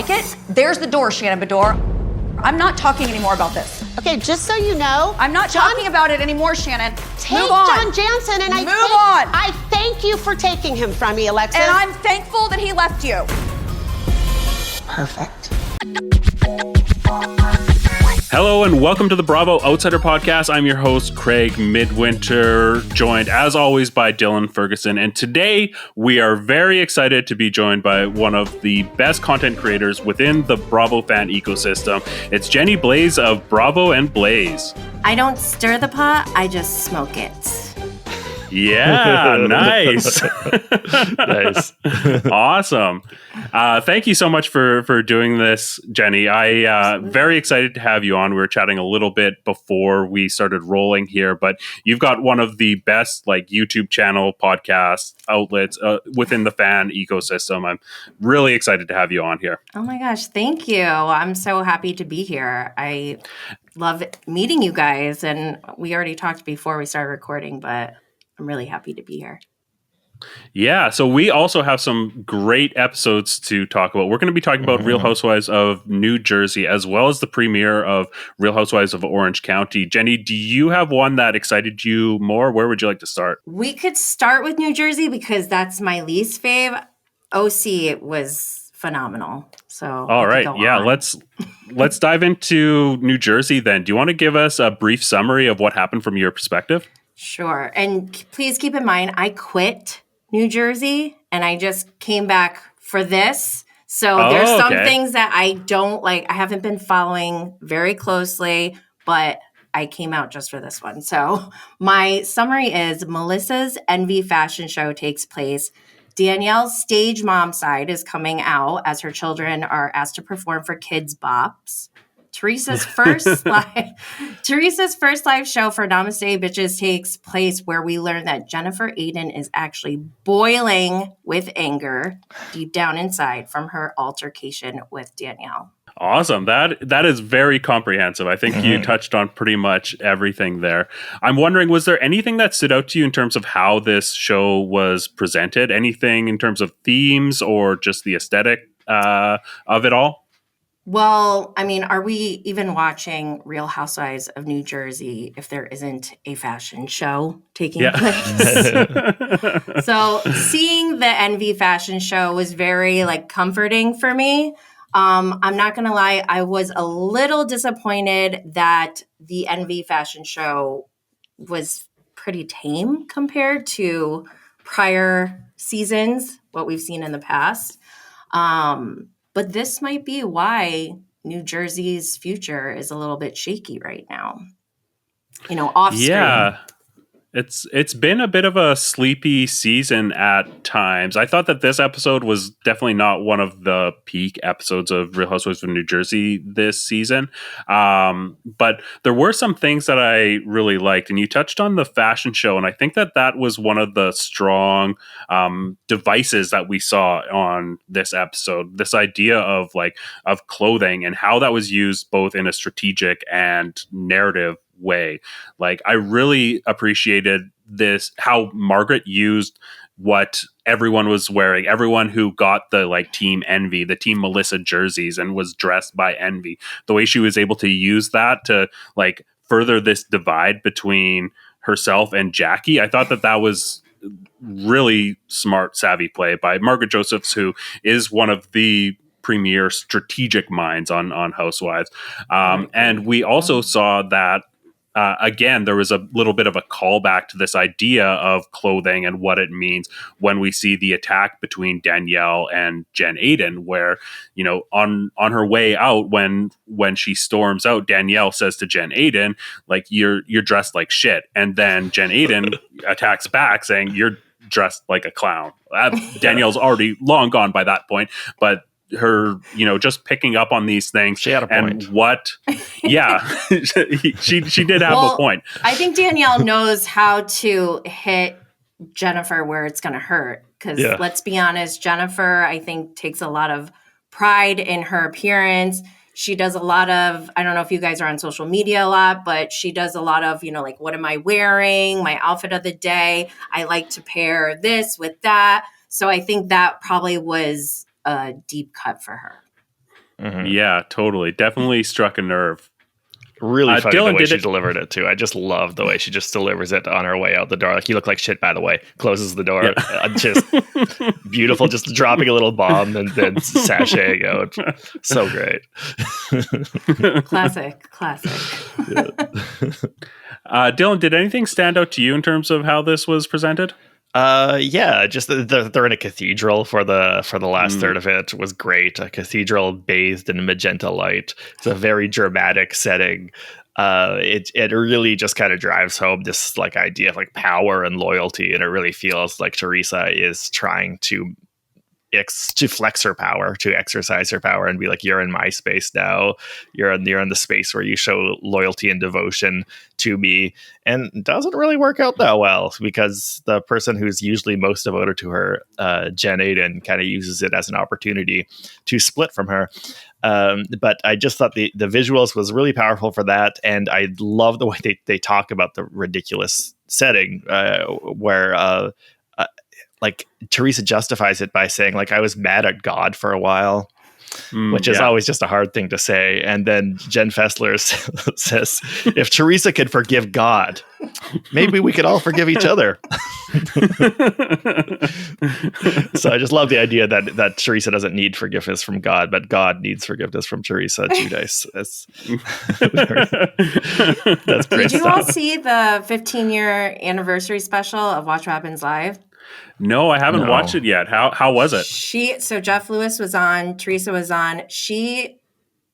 like it, there's the door, Shannon Bedore. I'm not talking anymore about this. Okay, just so you know, I'm not talking about it anymore, Shannon. Take Move on. John Jansen and I thank you for taking him from me, Alexis. And I'm thankful that he left you. Perfect. Hello and welcome to the Bravo Outsider Podcast. I'm your host, Craig Midwinter, joined as always by Dylan Ferguson. And today we are very excited to be joined by one of the best content creators within the Bravo fan ecosystem. It's Jenny Blaze of Bravo and Blaze. I don't stir the pot, I just smoke it. Yeah, nice. Nice. Awesome. Thank you so much for doing this, Jenny. I very excited to have you on. We were chatting a little bit before we started rolling here, but you've got one of the best like YouTube channel podcast outlets within the fan ecosystem. I'm really excited to have you on here. Oh my gosh, thank you. I'm so happy to be here. I love meeting you guys, and we already talked before we started recording, but I'm really happy to be here. Yeah, so we also have some great episodes to talk about. We're going to be talking about Real Housewives of New Jersey, as well as the premiere of Real Housewives of Orange County. Jenny, do you have one that excited you more? Where would you like to start? We could start with New Jersey because that's my least fave. OC was phenomenal. So all right, yeah, let's dive into New Jersey then. Do you want to give us a brief summary of what happened from your perspective? Sure. And please keep in mind, I quit New Jersey and I just came back for this. So there's some things that I don't like. I haven't been following very closely, but I came out just for this one. So my summary is Melissa's Envy fashion show takes place. Danielle's stage mom side is coming out as her children are asked to perform for Kids Bops. Teresa's first live show for Namaste Bitches takes place where we learn that Jennifer Aydin is actually boiling with anger deep down inside from her altercation with Danielle. Awesome. That is very comprehensive. I think you touched on pretty much everything there. I'm wondering, was there anything that stood out to you in terms of how this show was presented? Anything in terms of themes or just the aesthetic of it all? Well, I mean, are we even watching Real Housewives of New Jersey if there isn't a fashion show taking place? So seeing the Envy fashion show was very comforting for me. I'm not going to lie. I was a little disappointed that the Envy fashion show was pretty tame compared to prior seasons, what we've seen in the past. But this might be why New Jersey's future is a little bit shaky right now. Off screen. Yeah. It's been a bit of a sleepy season at times. I thought that this episode was definitely not one of the peak episodes of Real Housewives of New Jersey this season. But there were some things that I really liked. And you touched on the fashion show. And I think that was one of the strong devices that we saw on this episode. This idea of clothing and how that was used both in a strategic and narrative way. I really appreciated this, how Margaret used what everyone was wearing, everyone who got the Team Envy, the Team Melissa jerseys and was dressed by Envy, the way she was able to use that to further this divide between herself and Jackie. I thought that was really smart, savvy play by Margaret Josephs, who is one of the premier strategic minds on Housewives. And we also saw that again, there was a little bit of a callback to this idea of clothing and what it means when we see the attack between Danielle and Jen Aydin, where, on her way out, when she storms out, Danielle says to Jen Aydin, you're dressed like shit. And then Jen Aydin attacks back saying, you're dressed like a clown. Danielle's already long gone by that point, but her, just picking up on these things. She had a point. She did have a point. I think Danielle knows how to hit Jennifer where it's going to hurt. Because let's be honest, Jennifer, I think, takes a lot of pride in her appearance. She does a lot of, I don't know if you guys are on social media a lot, but she does a lot of, what am I wearing? My outfit of the day. I like to pair this with that. So I think that probably was a deep cut for her. Yeah, totally. Definitely struck a nerve. Really funny Dylan, the way she delivered it too. I just love the way she just delivers it on her way out the door. Like, you look like shit, by the way. Closes the door. Yeah. Just beautiful. Just dropping a little bomb and then sashaying out. So great. Classic. Dylan, did anything stand out to you in terms of how this was presented? Yeah, just they're in a cathedral for the last third of it was great. A cathedral bathed in magenta light. It's a very dramatic setting. It really just kind of drives home this like idea of like power and loyalty, and it really feels like Teresa is trying to flex her power, to exercise her power, and be like, you're in my space now. You're in the space where you show loyalty and devotion to me. And it doesn't really work out that well, because the person who's usually most devoted to her, Jen Ayden, kind of uses it as an opportunity to split from her. But I just thought the visuals was really powerful for that. And I love the way they talk about the ridiculous setting where like Teresa justifies it by saying, like, I was mad at God for a while, which is always just a hard thing to say. And then Jen Fessler says, if Teresa could forgive God, maybe we could all forgive each other. So I just love the idea that Teresa doesn't need forgiveness from God, but God needs forgiveness from Teresa. Giudice. That's great. Did you stuff. all see the 15-year anniversary special of Watch What Happens Live? No, I haven't watched it yet. How was it? So Jeff Lewis was on, Teresa was on.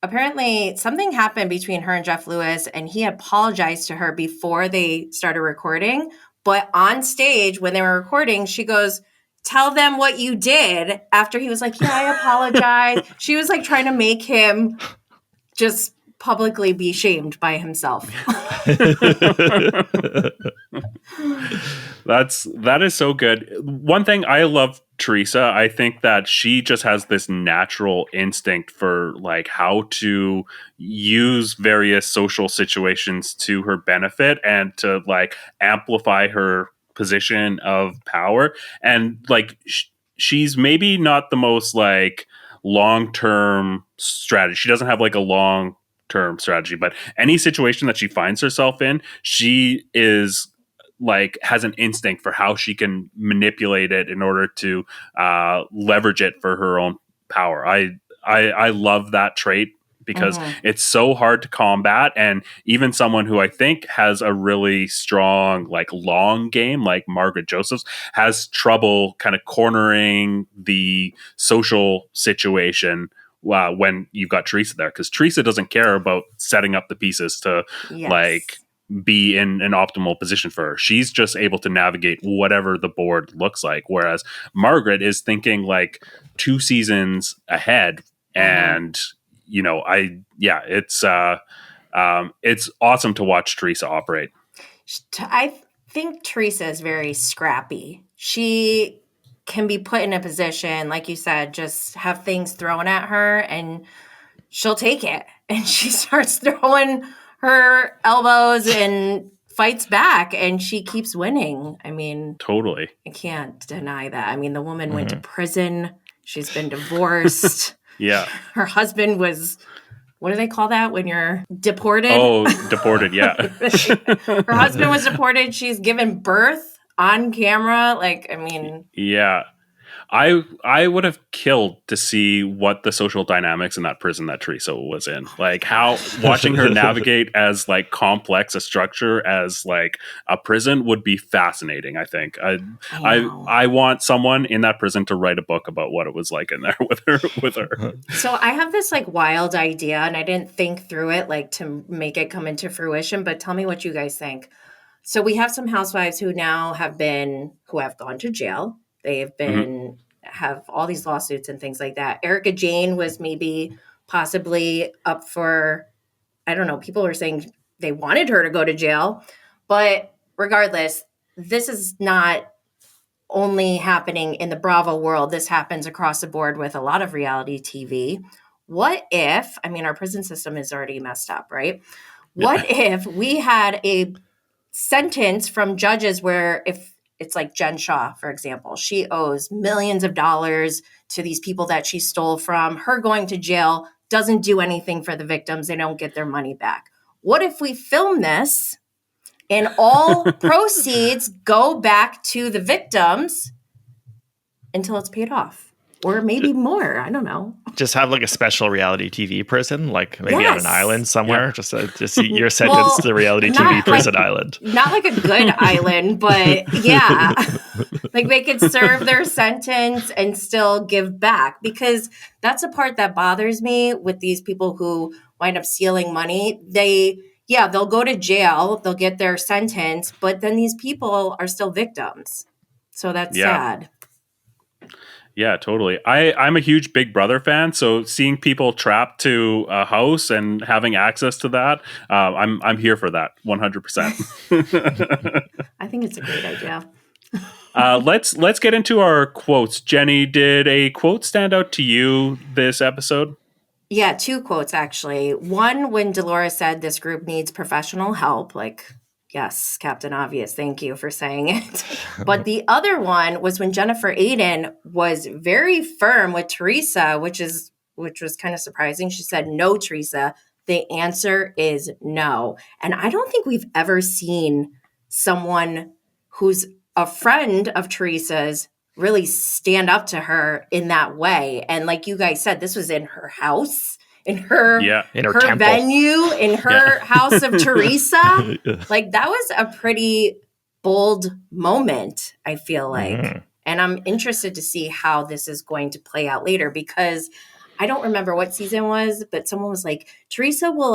Apparently something happened between her and Jeff Lewis, and he apologized to her before they started recording. But on stage, when they were recording, she goes, tell them what you did. After he was like, yeah, I apologize. She was like trying to make him just publicly be shamed by himself. That is so good. One thing, I love Teresa. I think that she just has this natural instinct for like how to use various social situations to her benefit and to like amplify her position of power. And like she's maybe not the most like long-term strategy. She doesn't have like a long-term strategy, but any situation that she finds herself in, she is like has an instinct for how she can manipulate it in order to leverage it for her own power. I love that trait because it's so hard to combat, and even someone who I think has a really strong like long game like Margaret Josephs has trouble kind of cornering the social situation when you've got Teresa there, because Teresa doesn't care about setting up the pieces to like be in an optimal position for her. She's just able to navigate whatever the board looks like, whereas Margaret is thinking like 2 seasons ahead. And you know, it's awesome to watch Teresa operate. I think Teresa is very scrappy. She can be put in a position, like you said, just have things thrown at her and she'll take it. And she starts throwing her elbows and fights back, and she keeps winning. I mean, totally. I can't deny that. I mean, the woman went to prison. She's been divorced. Yeah. Her husband was, what do they call that when you're deported? Oh, deported, yeah. Her husband was deported. She's given birth on camera. Like, I mean. Yeah. I would have killed to see what the social dynamics in that prison that Teresa was in. Like how watching her navigate as like complex a structure as like a prison would be fascinating, I think. I want someone in that prison to write a book about what it was like in there with her. So I have this like wild idea, and I didn't think through it like to make it come into fruition, but tell me what you guys think. So we have some housewives who have gone to jail. They have been have all these lawsuits and things like that. Erica Jane was maybe possibly up for, I don't know, people were saying they wanted her to go to jail. But regardless, this is not only happening in the Bravo world. This happens across the board with a lot of reality TV. What if, I mean, our prison system is already messed up, right? What if we had a sentence from judges where if it's like Jen Shaw, for example, she owes millions of dollars to these people that she stole from. Her going to jail doesn't do anything for the victims. They don't get their money back. What if we film this and all proceeds go back to the victims until it's paid off? Or maybe more. I don't know. Just have like a special reality TV person, like maybe on an island somewhere. Yeah. Just you're sentenced to the reality TV person island. Not like a good island, but yeah. Like they could serve their sentence and still give back, because that's the part that bothers me with these people who wind up stealing money. They'll go to jail, they'll get their sentence, but then these people are still victims. So that's sad. Yeah, totally. I'm a huge Big Brother fan, so seeing people trapped to a house and having access to that, I'm here for that 100%. I think it's a great idea. Let's get into our quotes. Jenny, did a quote stand out to you this episode? Yeah, 2 quotes actually. One, when Dolores said this group needs professional help, like, yes, Captain Obvious, thank you for saying it. But the other one was when Jennifer Aydin was very firm with Teresa, which was kind of surprising. She said, "No, Teresa, the answer is no." And I don't think we've ever seen someone who's a friend of Teresa's really stand up to her in that way. And like you guys said, this was in her house, in her temple. venue, in her house of Teresa. Like that was a pretty bold moment, I feel like. Mm-hmm. And I'm interested to see how this is going to play out later, because I don't remember what season was, but someone was like, Teresa will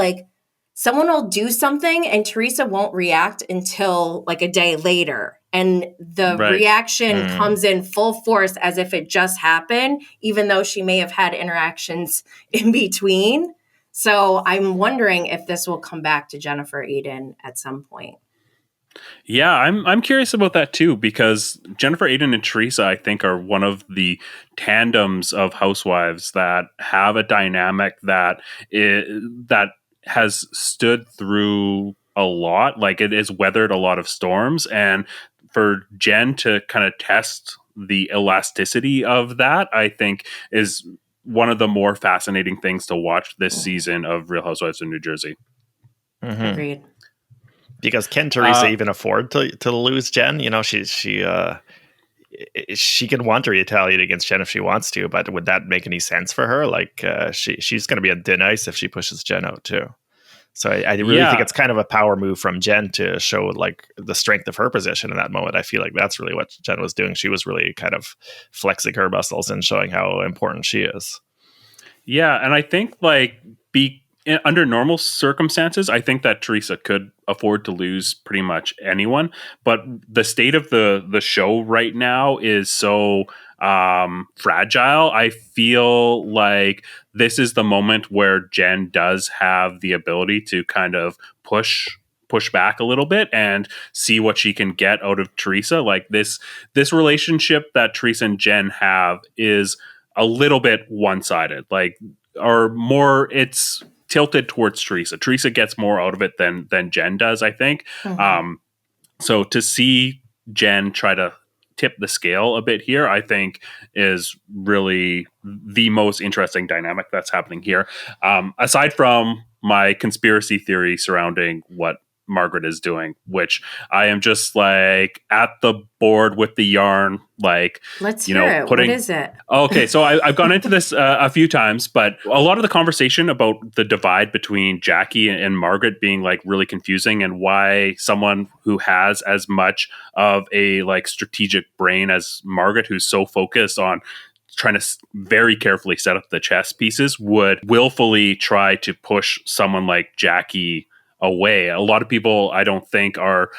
someone will do something and Teresa won't react until like a day later. And the reaction comes in full force as if it just happened, even though she may have had interactions in between. So I'm wondering if this will come back to Jennifer Aydin at some point. Yeah, I'm curious about that too, because Jennifer Aydin and Teresa, I think, are one of the tandems of housewives that have a dynamic that has stood through a lot. Like it has weathered a lot of storms, and for Jen to kind of test the elasticity of that, I think is one of the more fascinating things to watch this season of Real Housewives of New Jersey. Mm-hmm. Agreed. Because can Teresa even afford to lose Jen? You know, she can want to retaliate against Jen if she wants to, but would that make any sense for her? Like she's going to be a thin ice if she pushes Jen out too. So I really think it's kind of a power move from Jen to show like the strength of her position in that moment. I feel like that's really what Jen was doing. She was really kind of flexing her muscles and showing how important she is. Yeah, and I think under normal circumstances, I think that Teresa could afford to lose pretty much anyone. But the state of the show right now is so fragile. I feel like this is the moment where Jen does have the ability to kind of push back a little bit and see what she can get out of Teresa. Like this relationship that Teresa and Jen have is a little bit one-sided, or more, it's tilted towards Teresa. Teresa gets more out of it than Jen does, I think. Mm-hmm. So to see Jen try to tip the scale a bit here, I think is really the most interesting dynamic that's happening here. Aside from my conspiracy theory surrounding what Margaret is doing, which I am just like at the board with the yarn, like, let's hear it. What is it? Okay, so I've gone into this a few times, but a lot of the conversation about the divide between Jackie and Margaret being like really confusing, and why someone who has as much of a like strategic brain as Margaret, who's so focused on trying to very carefully set up the chess pieces, would willfully try to push someone like Jackie away. A lot of people, I don't think, are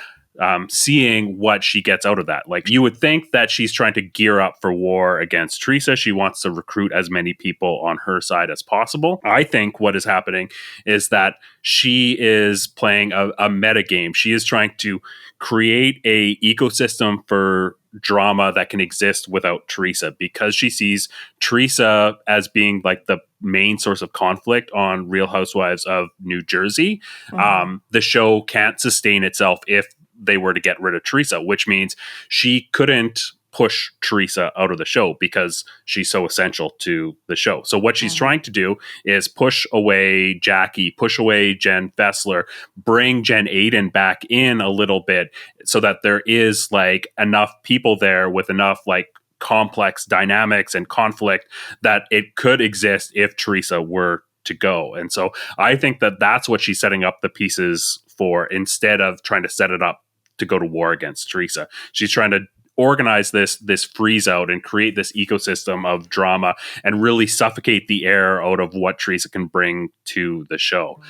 seeing what she gets out of that. Like, you would think that she's trying to gear up for war against Teresa. She wants to recruit as many people on her side as possible. I think what is happening is that she is playing a meta game. She is trying to create a ecosystem for drama that can exist without Teresa, because she sees Teresa as being like the main source of conflict on Real Housewives of New Jersey. Mm-hmm. The show can't sustain itself if they were to get rid of Teresa, which means she couldn't push Teresa out of the show because she's so essential to the show. So what she's trying to do is push away Jackie, push away Jen Fessler, bring Jen Ayden back in a little bit so that there is like enough people there with enough like complex dynamics and conflict that it could exist if Teresa were to go. And so I think that that's what she's setting up the pieces for, instead of trying to set it up to go to war against Teresa. She's trying to organize this freeze out and create this ecosystem of drama and really suffocate the air out of what Teresa can bring to the show.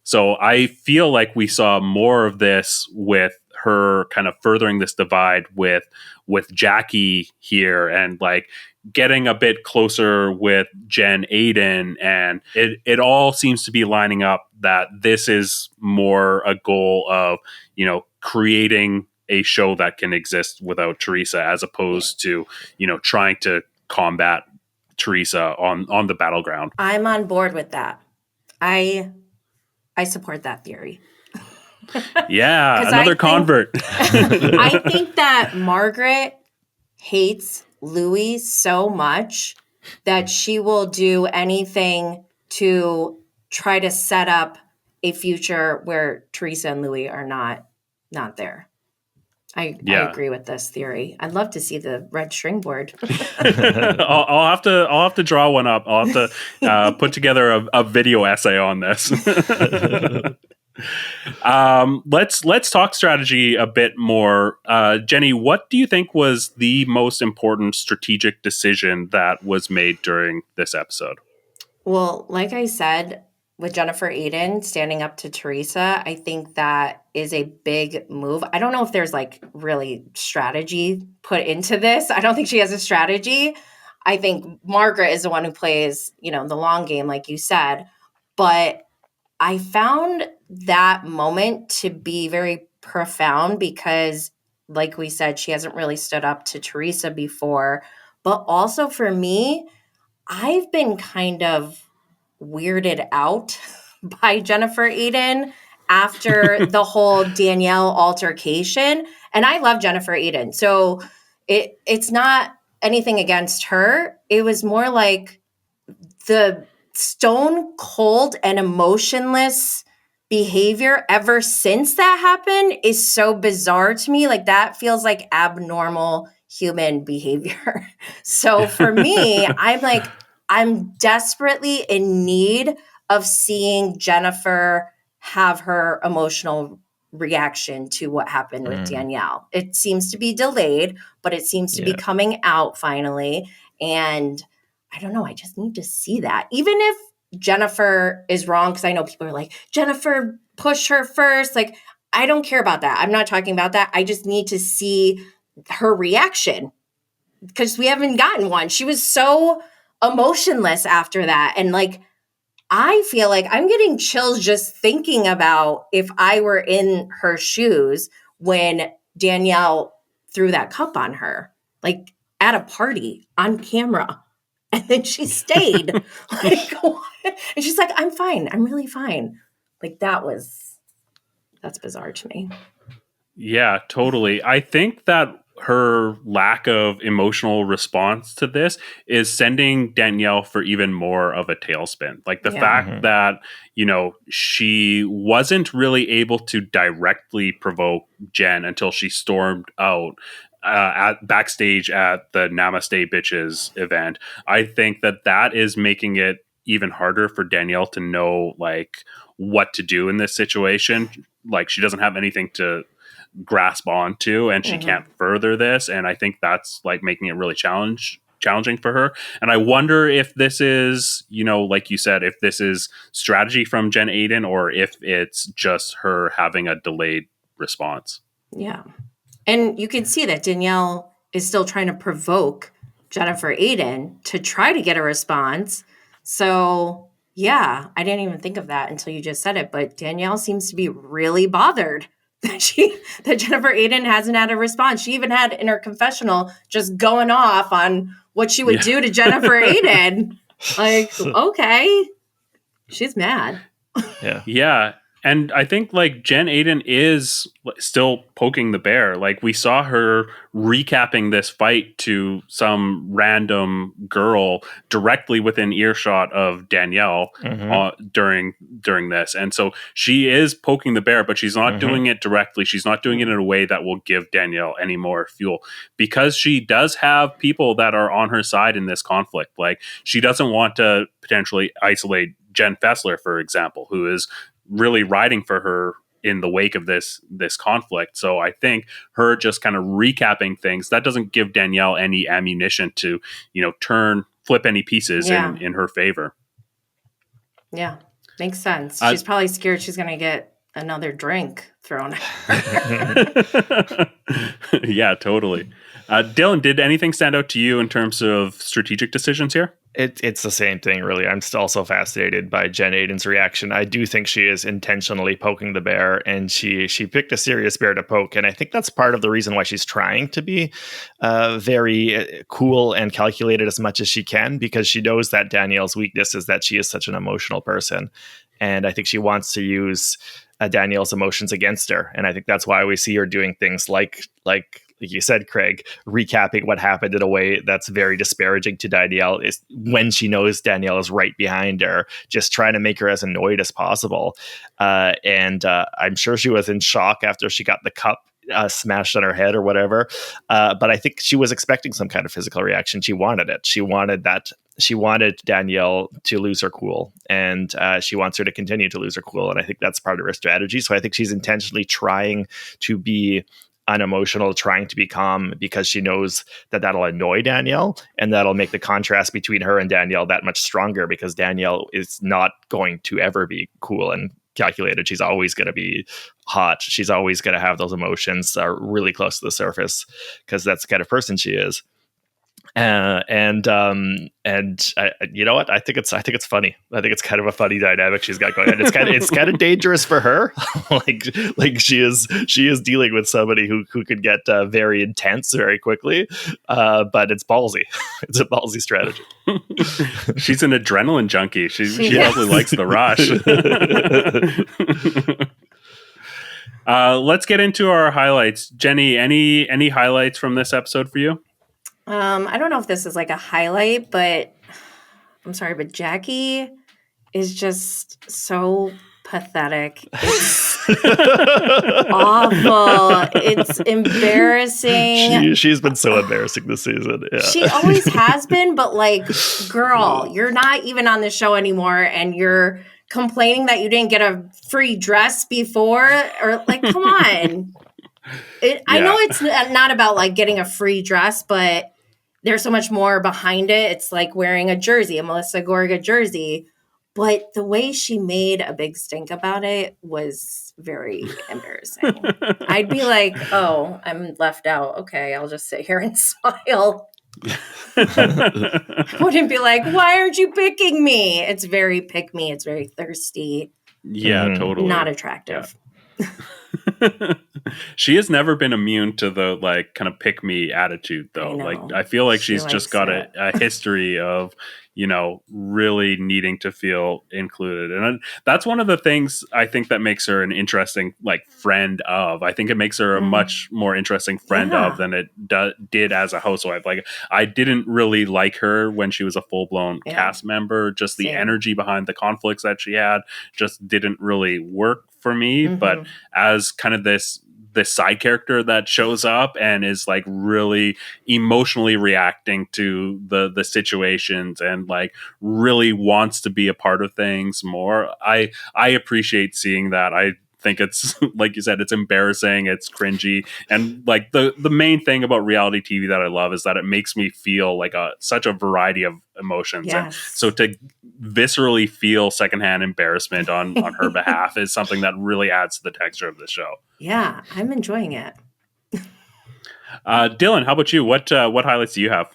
So I feel like we saw more of this with her kind of furthering this divide with Jackie here, and like getting a bit closer with Jen Ayden, and it all seems to be lining up that this is more a goal of, you know, creating a show that can exist without Teresa, as opposed to, you know, trying to combat Teresa on the battleground. I'm on board with that. I support that theory. Yeah, another convert. I think that Margaret hates Louis so much that she will do anything to try to set up a future where Teresa and Louis are not there. I agree with this theory. I'd love to see the red string board. I'll have to draw one up. I'll have to put together a video essay on this. Let's talk strategy a bit more. Jenny, what do you think was the most important strategic decision that was made during this episode? Well, like I said, with Jennifer Ayden standing up to Teresa, I think that is a big move. I don't know if there's like really strategy put into this. I don't think she has a strategy. I think Margaret is the one who plays, you know, the long game, like you said. But I found that moment to be very profound because, like we said, she hasn't really stood up to Teresa before. But also for me, I've been kind of weirded out by Jennifer Ayden after the whole Danielle altercation. And I love Jennifer Ayden. So it's not anything against her. It was more like the stone cold and emotionless behavior ever since that happened is so bizarre to me. Like that feels like abnormal human behavior. So for me, I'm desperately in need of seeing Jennifer have her emotional reaction to what happened with Danielle. It seems to be delayed, but it seems to be coming out finally. And I don't know, I just need to see that. Even if Jennifer is wrong, because I know people are like, Jennifer pushed her first. Like, I don't care about that. I'm not talking about that. I just need to see her reaction because we haven't gotten one. She was so emotionless after that. And like, I feel like I'm getting chills just thinking about if I were in her shoes when Danielle threw that cup on her, like at a party on camera. And then she stayed. Like, what? And she's like, I'm fine. I'm really fine. Like that's bizarre to me. Yeah, totally. I think that her lack of emotional response to this is sending Danielle for even more of a tailspin. Like the fact that, you know, she wasn't really able to directly provoke Jen until she stormed out at backstage at the Namaste Bitches event. I think that is making it even harder for Danielle to know like what to do in this situation. Like she doesn't have anything to grasp onto and she can't further this. And I think that's like making it really challenging for her. And I wonder if this is, you know, like you said, if this is strategy from Jen Ayden or if it's just her having a delayed response. Yeah. And you can see that Danielle is still trying to provoke Jennifer Ayden to try to get a response. So yeah, I didn't even think of that until you just said it. But Danielle seems to be really bothered that Jennifer Ayden hasn't had a response. She even had in her confessional just going off on what she would do to Jennifer Ayden. Like, okay, she's mad. Yeah. And I think like Jen Aydin is still poking the bear. Like we saw her recapping this fight to some random girl directly within earshot of Danielle during this. And so she is poking the bear, but she's not doing it directly. She's not doing it in a way that will give Danielle any more fuel, because she does have people that are on her side in this conflict. Like she doesn't want to potentially isolate Jen Fessler, for example, who is really riding for her in the wake of this conflict. So I think her just kind of recapping things, that doesn't give Danielle any ammunition to, flip any pieces in her favor. Yeah, makes sense. She's probably scared she's going to get another drink thrown at her. Yeah, totally. Dylan, did anything stand out to you in terms of strategic decisions here? It's the same thing, really. I'm still so fascinated by Jen Aydin's reaction. I do think she is intentionally poking the bear, and she picked a serious bear to poke. And I think that's part of the reason why she's trying to be very cool and calculated as much as she can, because she knows that Danielle's weakness is that she is such an emotional person. And I think she wants to use Danielle's emotions against her. And I think that's why we see her doing things like you said, Craig, recapping what happened in a way that's very disparaging to Danielle, is when she knows Danielle is right behind her, just trying to make her as annoyed as possible. And I'm sure she was in shock after she got the cup smashed on her head or whatever. But I think she was expecting some kind of physical reaction. She wanted it. She wanted Danielle to lose her cool, and she wants her to continue to lose her cool. And I think that's part of her strategy. So I think she's intentionally trying to be unemotional, trying to be calm, because she knows that that'll annoy Danielle, and that'll make the contrast between her and Danielle that much stronger, because Danielle is not going to ever be cool and calculated. She's always going to be hot. She's always going to have those emotions really close to the surface, because that's the kind of person she is. And you know what? I think it's funny. I think it's kind of a funny dynamic she's got going on. It's kind of dangerous for her. like she is dealing with somebody who could get very intense very quickly. But it's ballsy. It's a ballsy strategy. She's an adrenaline junkie. She probably likes the rush. Let's get into our highlights. Jenny, any highlights from this episode for you? I don't know if this is like a highlight, but I'm sorry, but Jackie is just so pathetic. It's awful. It's embarrassing. She's been so embarrassing this season. Yeah. She always has been, but like, girl, you're not even on the show anymore, and you're complaining that you didn't get a free dress before, or like, come on. I know it's not about like getting a free dress, but there's so much more behind it. It's like wearing a jersey, a Melissa Gorga jersey. But the way she made a big stink about it was very embarrassing. I'd be like, oh, I'm left out. Okay, I'll just sit here and smile. Wouldn't be like, why aren't you picking me? It's very pick me. It's very thirsty. Yeah, totally. Not attractive. Yeah. She has never been immune to the like kind of pick me attitude, though. Like I feel like she's just got a history of, really needing to feel included. And that's one of the things I think that makes her an interesting like friend of. I think it makes her a much more interesting friend of than it did as a housewife. Like I didn't really like her when she was a full-blown cast member. Just the energy behind the conflicts that she had just didn't really work for me. But as kind of this side character that shows up and is like really emotionally reacting to the situations and like really wants to be a part of things more, I appreciate seeing that. I think it's, like you said, it's embarrassing, it's cringy, and like the main thing about reality TV that I love is that it makes me feel like such a variety of emotions. Yes. And so to viscerally feel secondhand embarrassment on her behalf is something that really adds to the texture of the show. Yeah, I'm enjoying it. Dylan, how about you? What highlights do you have?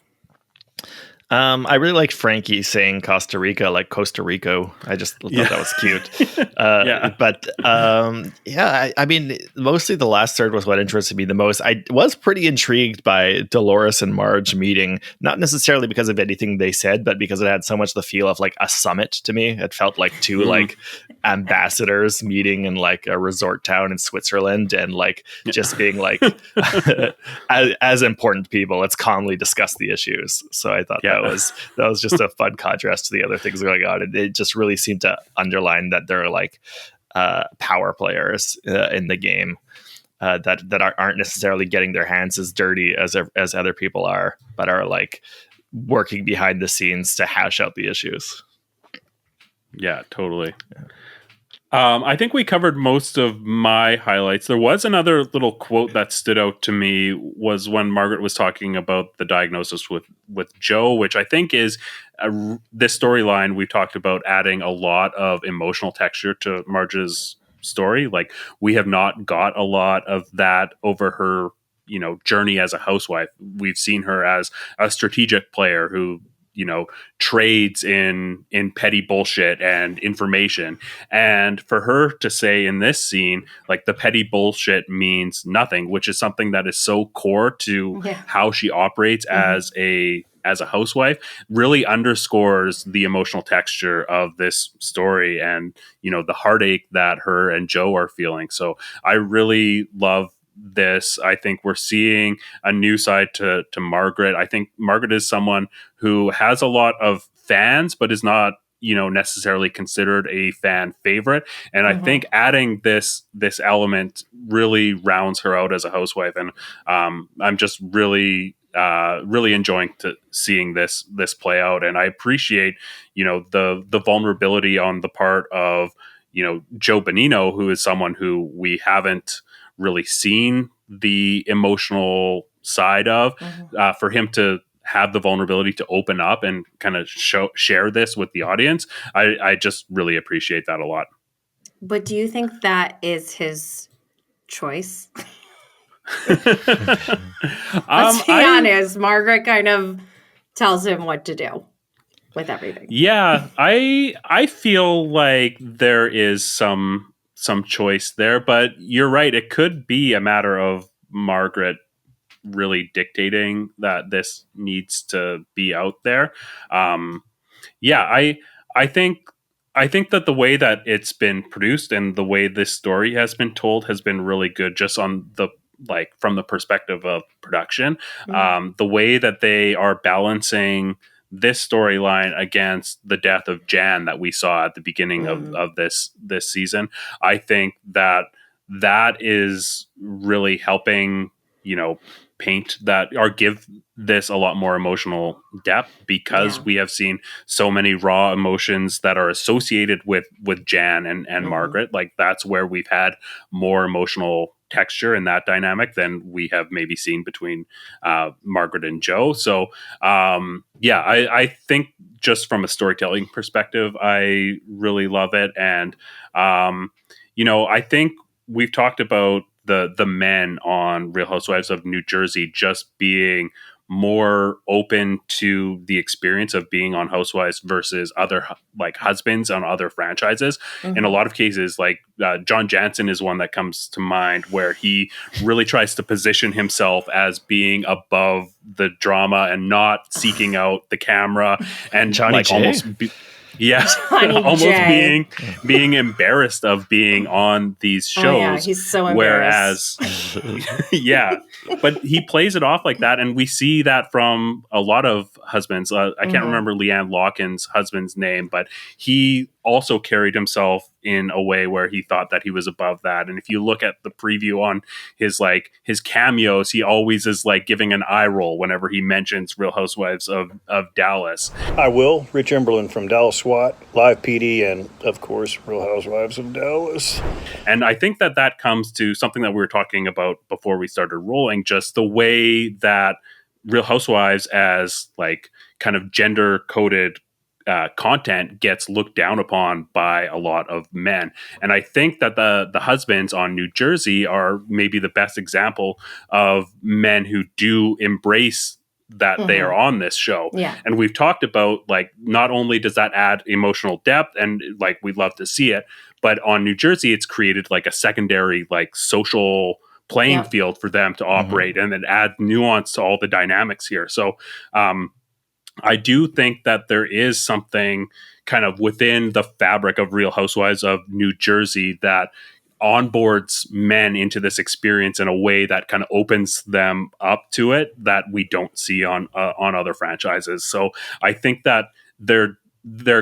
I really liked Frankie saying Costa Rica like Costa Rico. I just thought that was cute. But I mean, mostly the last third was what interested me the most. I was pretty intrigued by Dolores and Marge meeting, not necessarily because of anything they said, but because it had so much the feel of like a summit to me. It felt like two like ambassadors meeting in like a resort town in Switzerland and like just being like as important people. Let's calmly discuss the issues. So I thought that was just a fun contrast to the other things going on. It just really seemed to underline that there are like power players in the game that aren't necessarily getting their hands as dirty as other people are, but are like working behind the scenes to hash out the issues. Yeah, totally. I think we covered most of my highlights. There was another little quote that stood out to me was when Margaret was talking about the diagnosis with Joe, which I think is this storyline we've talked about adding a lot of emotional texture to Marge's story. Like we have not got a lot of that over her, journey as a housewife. We've seen her as a strategic player who trades in petty bullshit and information. And for her to say in this scene, like the petty bullshit means nothing, which is something that is so core to how she operates as a housewife, really underscores the emotional texture of this story and, the heartache that her and Joe are feeling. So I really love this. I think we're seeing a new side to Margaret. I think Margaret is someone who has a lot of fans, but is not, necessarily considered a fan favorite. And I think adding this element really rounds her out as a housewife. And I'm just really enjoying seeing this play out. And I appreciate, the vulnerability on the part of, Joe Bonino, who is someone who we haven't really seen the emotional side of, for him to have the vulnerability to open up and kind of share this with the audience. I just really appreciate that a lot. But do you think that is his choice? Let's be honest. Margaret kind of tells him what to do with everything. Yeah, I feel like there is some choice there, but you're right. It could be a matter of Margaret really dictating that this needs to be out there. I think that the way that it's been produced and the way this story has been told has been really good, just on the from the perspective of production. The way that they are balancing this storyline against the death of Jan that we saw at the beginning of this season, I think that is really helping, paint that or give this a lot more emotional depth, because we have seen so many raw emotions that are associated with Jan and Margaret. Like that's where we've had more emotional texture in that dynamic than we have maybe seen between Margaret and Joe. So I think just from a storytelling perspective, I really love it. And I think we've talked about the men on Real Housewives of New Jersey just being more open to the experience of being on Housewives versus other husbands on other franchises. In a lot of cases, John Jansen is one that comes to mind, where he really tries to position himself as being above the drama and not seeking out the camera and Johnny J. almost almost being embarrassed of being on these shows. Oh, yeah, he's so embarrassed. Whereas, but he plays it off like that, and we see that from a lot of husbands. I can't remember Leanne Lawkins' husband's name, but he also carried himself in a way where he thought that he was above that. And if you look at the preview on his cameos, he always is giving an eye roll whenever he mentions Real Housewives of Dallas. I will. Rich Emberlin from Dallas SWAT, Live PD, and of course, Real Housewives of Dallas. And I think that comes to something that we were talking about before we started rolling, just the way that Real Housewives as kind of gender coded content gets looked down upon by a lot of men. And I think that the husbands on New Jersey are maybe the best example of men who do embrace that they are on this show. Yeah. And we've talked about, like, not only does that add emotional depth and like we'd love to see it, but on New Jersey, it's created like a secondary, like, social playing field for them to operate and then add nuance to all the dynamics here. So I do think that there is something kind of within the fabric of Real Housewives of New Jersey that onboards men into this experience in a way that kind of opens them up to it that we don't see on other franchises. So I think that there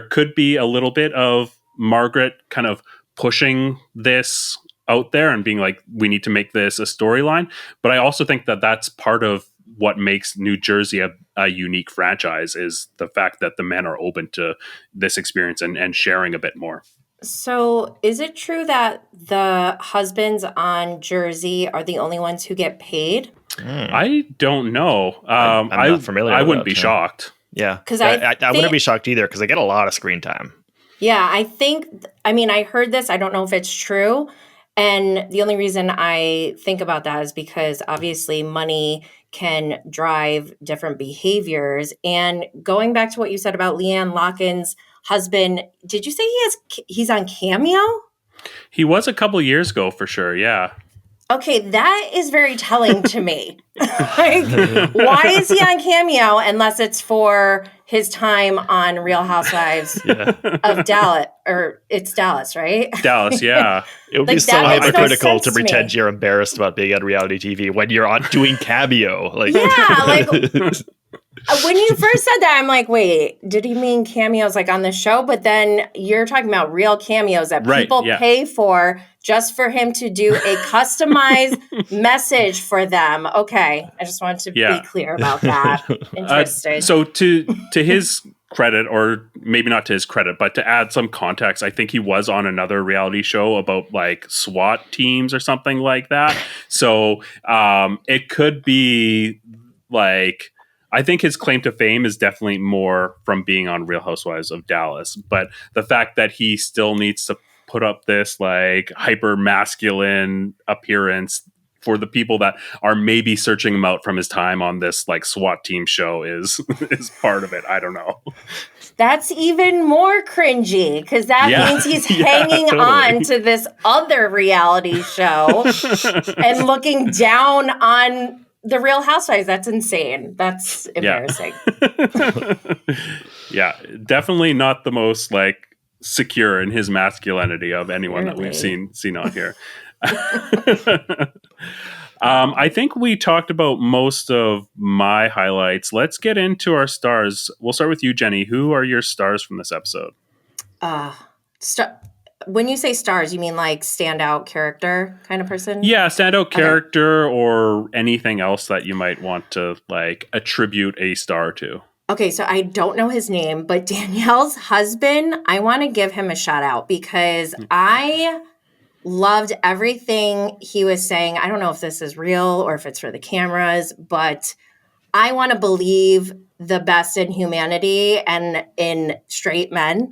could be a little bit of Margaret kind of pushing this out there and being like, we need to make this a storyline. But I also think that that's part of what makes New Jersey a unique franchise, is the fact that the men are open to this experience and sharing a bit more. So is it true that the husbands on Jersey are the only ones who get paid? I don't know. I'm not familiar I with wouldn't that, be shocked. Yeah. Because I wouldn't be shocked either, because they get a lot of screen time. Yeah, I heard this. I don't know if it's true. And the only reason I think about that is because obviously money can drive different behaviors. And going back to what you said about Leanne Lockin's husband, did you say he's on Cameo? He was a couple years ago for sure. Yeah. Okay, that is very telling to me. Like, why is he on Cameo unless it's for his time on Real Housewives of Dallas? Or it's Dallas, right? Dallas, yeah. It would Like, be so that makes no hypocritical sense to to me. pretend you're embarrassed about being on reality TV when you're on doing Cameo. Like, Yeah, like when you first said that, I'm like, wait, did he mean cameos like on the show? But then you're talking about real cameos that people pay for just for him to do a customized message for them. Okay, I just wanted to be clear about that. Interesting. So to his credit, or maybe not to his credit, but to add some context, I think he was on another reality show about like SWAT teams or something like that. So it could be like, I think his claim to fame is definitely more from being on Real Housewives of Dallas. But the fact that he still needs to put up this like hyper masculine appearance for the people that are maybe searching him out from his time on this like SWAT team show is part of it. I don't know. That's even more cringy because that means he's hanging on to this other reality show and looking down on the Real Housewives. That's insane. That's embarrassing. Yeah, definitely not the most like secure in his masculinity of anyone that we've seen on here. I think we talked about most of my highlights. Let's get into our stars. We'll start with you, Jenny. Who are your stars from this episode? When you say stars, you mean like standout character kind of person? Yeah, standout character or anything else that you might want to like attribute a star to. Okay, so I don't know his name, but Danielle's husband, I want to give him a shout out because I loved everything he was saying. I don't know if this is real or if it's for the cameras, but I want to believe the best in humanity and in straight men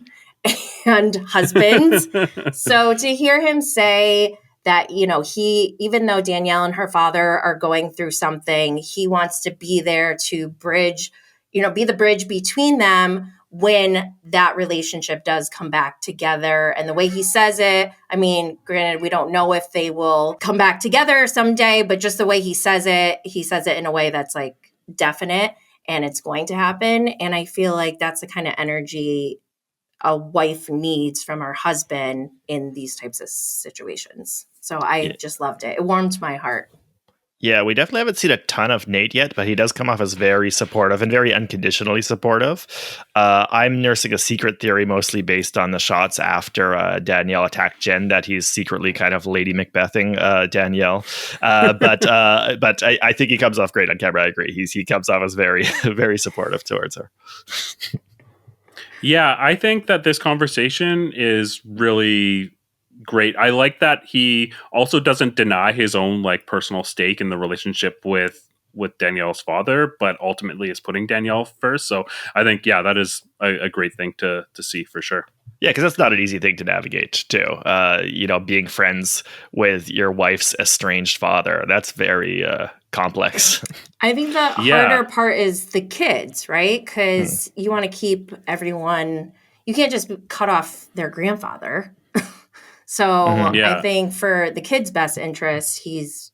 and husbands. So to hear him say that, you know, even though Danielle and her father are going through something, he wants to be there to bridge, be the bridge between them when that relationship does come back together. And the way he says it, I mean, granted, we don't know if they will come back together someday, but just the way he says it in a way that's like definite and it's going to happen. And I feel like that's the kind of energy a wife needs from her husband in these types of situations. So I just loved it. It warmed my heart. Yeah, we definitely haven't seen a ton of Nate yet, but he does come off as very supportive and very unconditionally supportive. I'm nursing a secret theory mostly based on the shots after Danielle attacked Jen that he's secretly kind of Lady Macbething Danielle. But I think he comes off great on camera. I agree. He comes off as very, very supportive towards her. Yeah, I think that this conversation is really great. I like that he also doesn't deny his own like personal stake in the relationship with with Danielle's father, but ultimately is putting Danielle first. So I think, yeah, that is a great thing to see for sure. Yeah, because that's not an easy thing to navigate, too. Being friends with your wife's estranged father, that's very complex. I think the harder part is the kids, right? Because you want to keep everyone, you can't just cut off their grandfather. So I think for the kids' best interest, he's,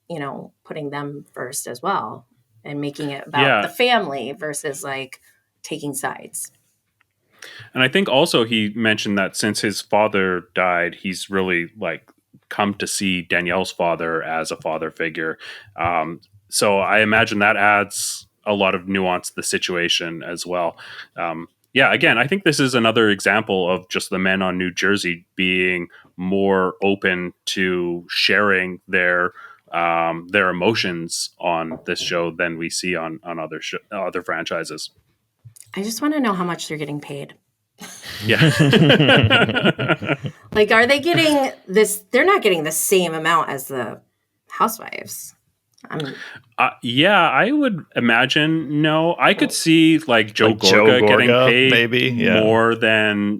putting them first as well and making it about the family versus like taking sides. And I think also he mentioned that since his father died, he's really like come to see Danielle's father as a father figure. So I imagine that adds a lot of nuance to the situation as well. Again, I think this is another example of just the men on New Jersey being more open to sharing their emotions on this show than we see on other franchises. I just want to know how much they're getting paid. Yeah. Like, are they getting this? They're not getting the same amount as the Housewives. I would imagine no. I could see like Joe Gorga getting paid maybe more than,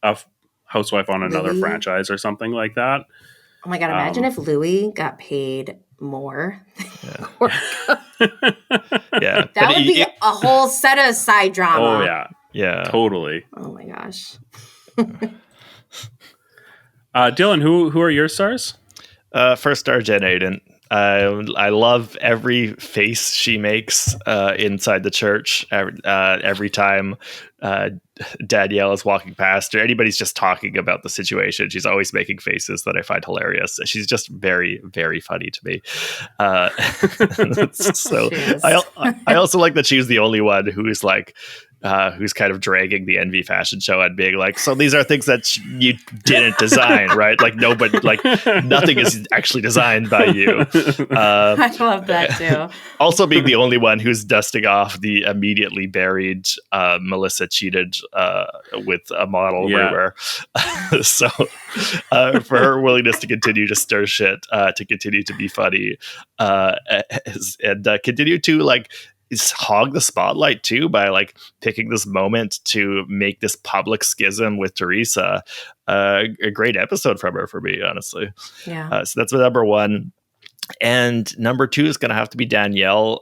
a housewife on another franchise or something like that. Oh my God, imagine if Louis got paid more. Yeah. That would be a whole set of side drama. Oh, yeah. Yeah. Totally. Oh my gosh. Dylan, who are your stars? First star, Jen Ayden. I love every face she makes inside the church. Every time Danielle is walking past or anybody's just talking about the situation, she's always making faces that I find hilarious. She's just very, very funny to me. So I also like that she's the only one who's like, who's kind of dragging the Envy fashion show and being like, so these are things that you didn't design, right? Like nobody, like nothing is actually designed by you. I love that too. Also being the only one who's dusting off the immediately buried Melissa cheated with a model rumor. So for her willingness to continue to stir shit, to continue to be funny, and continue to like, is hog the spotlight too by like picking this moment to make this public schism with Teresa. A great episode from her for me, honestly. Yeah. So that's my number one. And number two is going to have to be Danielle.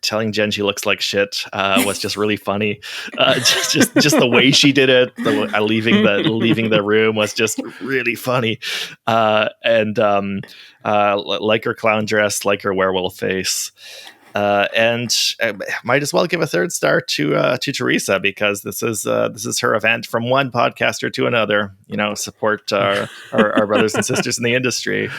Telling Jen she looks like shit was just really funny. Just the way she did it, leaving the room was just really funny. And like her clown dress, like her werewolf face. And I might as well give a third star to Teresa, because this is her event from one podcaster to another. Support our brothers and sisters in the industry.